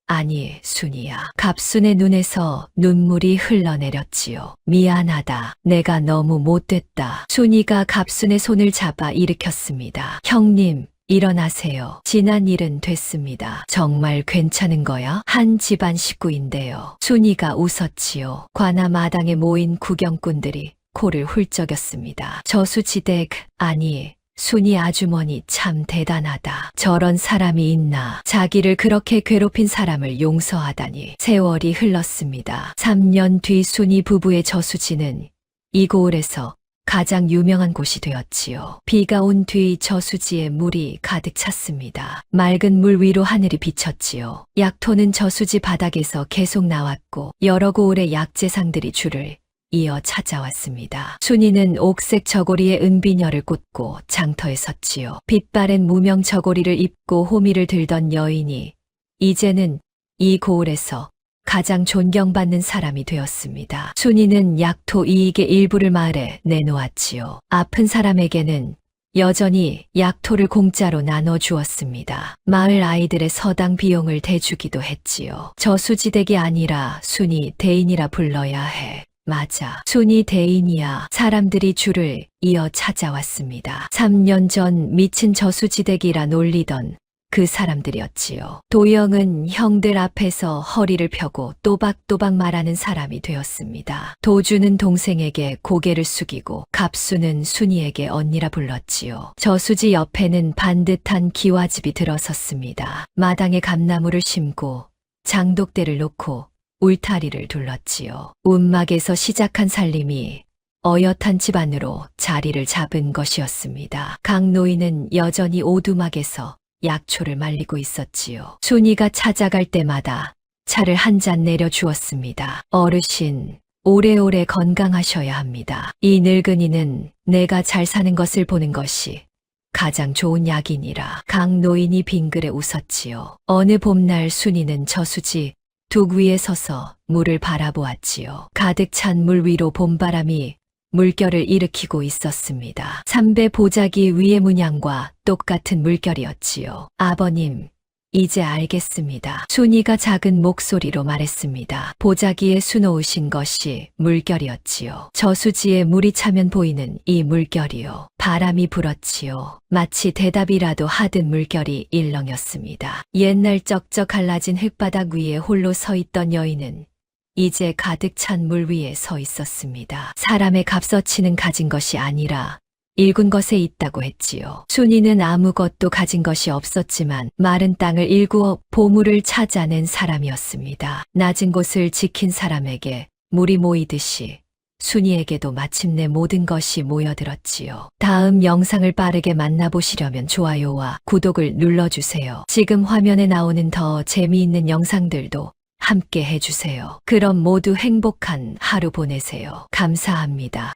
아니, 순이야. 갑순의 눈에서 눈물이 흘러내렸지요. 미안하다. 내가 너무 못됐다. 순이가 갑순의 손을 잡아 일으켰습니다. 형님, 일어나세요. 지난 일은 됐습니다. 정말 괜찮은 거야? 한 집안 식구인데요. 순이가 웃었지요. 관아 마당에 모인 구경꾼들이 코를 훌쩍였습니다. 저수지댁, 아니, 순이 아주머니 참 대단하다. 저런 사람이 있나. 자기를 그렇게 괴롭힌 사람을 용서하다니. 세월이 흘렀습니다. 3년 뒤 순이 부부의 저수지는 이 고을에서 가장 유명한 곳이 되었지요. 비가 온 뒤 저수지에 물이 가득 찼습니다. 맑은 물 위로 하늘이 비쳤지요. 약토는 저수지 바닥에서 계속 나왔고 여러 고을의 약재상들이 줄을 이어 찾아왔습니다. 순이는 옥색 저고리에 은비녀를 꽂고 장터에 섰지요. 빛바랜 무명 저고리를 입고 호미를 들던 여인이 이제는 이 고을에서 가장 존경받는 사람이 되었습니다. 순이는 약토 이익의 일부를 마을에 내놓았지요. 아픈 사람에게는 여전히 약토를 공짜로 나눠주었습니다. 마을 아이들의 서당 비용을 대주기도 했지요. 저수지댁이 아니라 순이 대인이라 불러야 해. 맞아. 순이 대인이야. 사람들이 줄을 이어 찾아왔습니다. 3년 전 미친 저수지댁이라 놀리던 그 사람들이었지요. 도영은 형들 앞에서 허리를 펴고 또박또박 말하는 사람이 되었습니다. 도주는 동생에게 고개를 숙이고 갑수는 순이에게 언니라 불렀지요. 저수지 옆에는 반듯한 기와집이 들어섰습니다. 마당에 감나무를 심고 장독대를 놓고 울타리를 둘렀지요. 움막에서 시작한 살림이 어엿한 집안으로 자리를 잡은 것이었습니다. 각 노인은 여전히 오두막에서 약초를 말리고 있었지요. 순이가 찾아갈 때마다 차를 한 잔 내려주었습니다. 어르신, 오래오래 건강하셔야 합니다. 이 늙은이는 내가 잘 사는 것을 보는 것이 가장 좋은 약이니라. 각 노인이 빙그레 웃었지요. 어느 봄날 순이는 저수지 둑 위에 서서 물을 바라보았지요. 가득 찬 물 위로 봄바람이 물결을 일으키고 있었습니다. 삼배 보자기 위의 문양과 똑같은 물결이었지요. 아버님, 이제 알겠습니다. 순이가 작은 목소리로 말했습니다. 보자기에 수놓으신 것이 물결이었지요. 저수지에 물이 차면 보이는 이 물결이요. 바람이 불었지요. 마치 대답이라도 하듯 물결이 일렁였습니다. 옛날 쩍쩍 갈라진 흙바닥 위에 홀로 서 있던 여인은 이제 가득 찬 물 위에 서 있었습니다. 사람의 값어치는 가진 것이 아니라 일군 것에 있다고 했지요. 순이는 아무것도 가진 것이 없었지만 마른 땅을 일구어 보물을 찾아낸 사람이었습니다. 낮은 곳을 지킨 사람에게 물이 모이듯이 순이에게도 마침내 모든 것이 모여들었지요. 다음 영상을 빠르게 만나보시려면 좋아요와 구독을 눌러주세요. 지금 화면에 나오는 더 재미있는 영상들도 함께 해주세요. 그럼 모두 행복한 하루 보내세요. 감사합니다.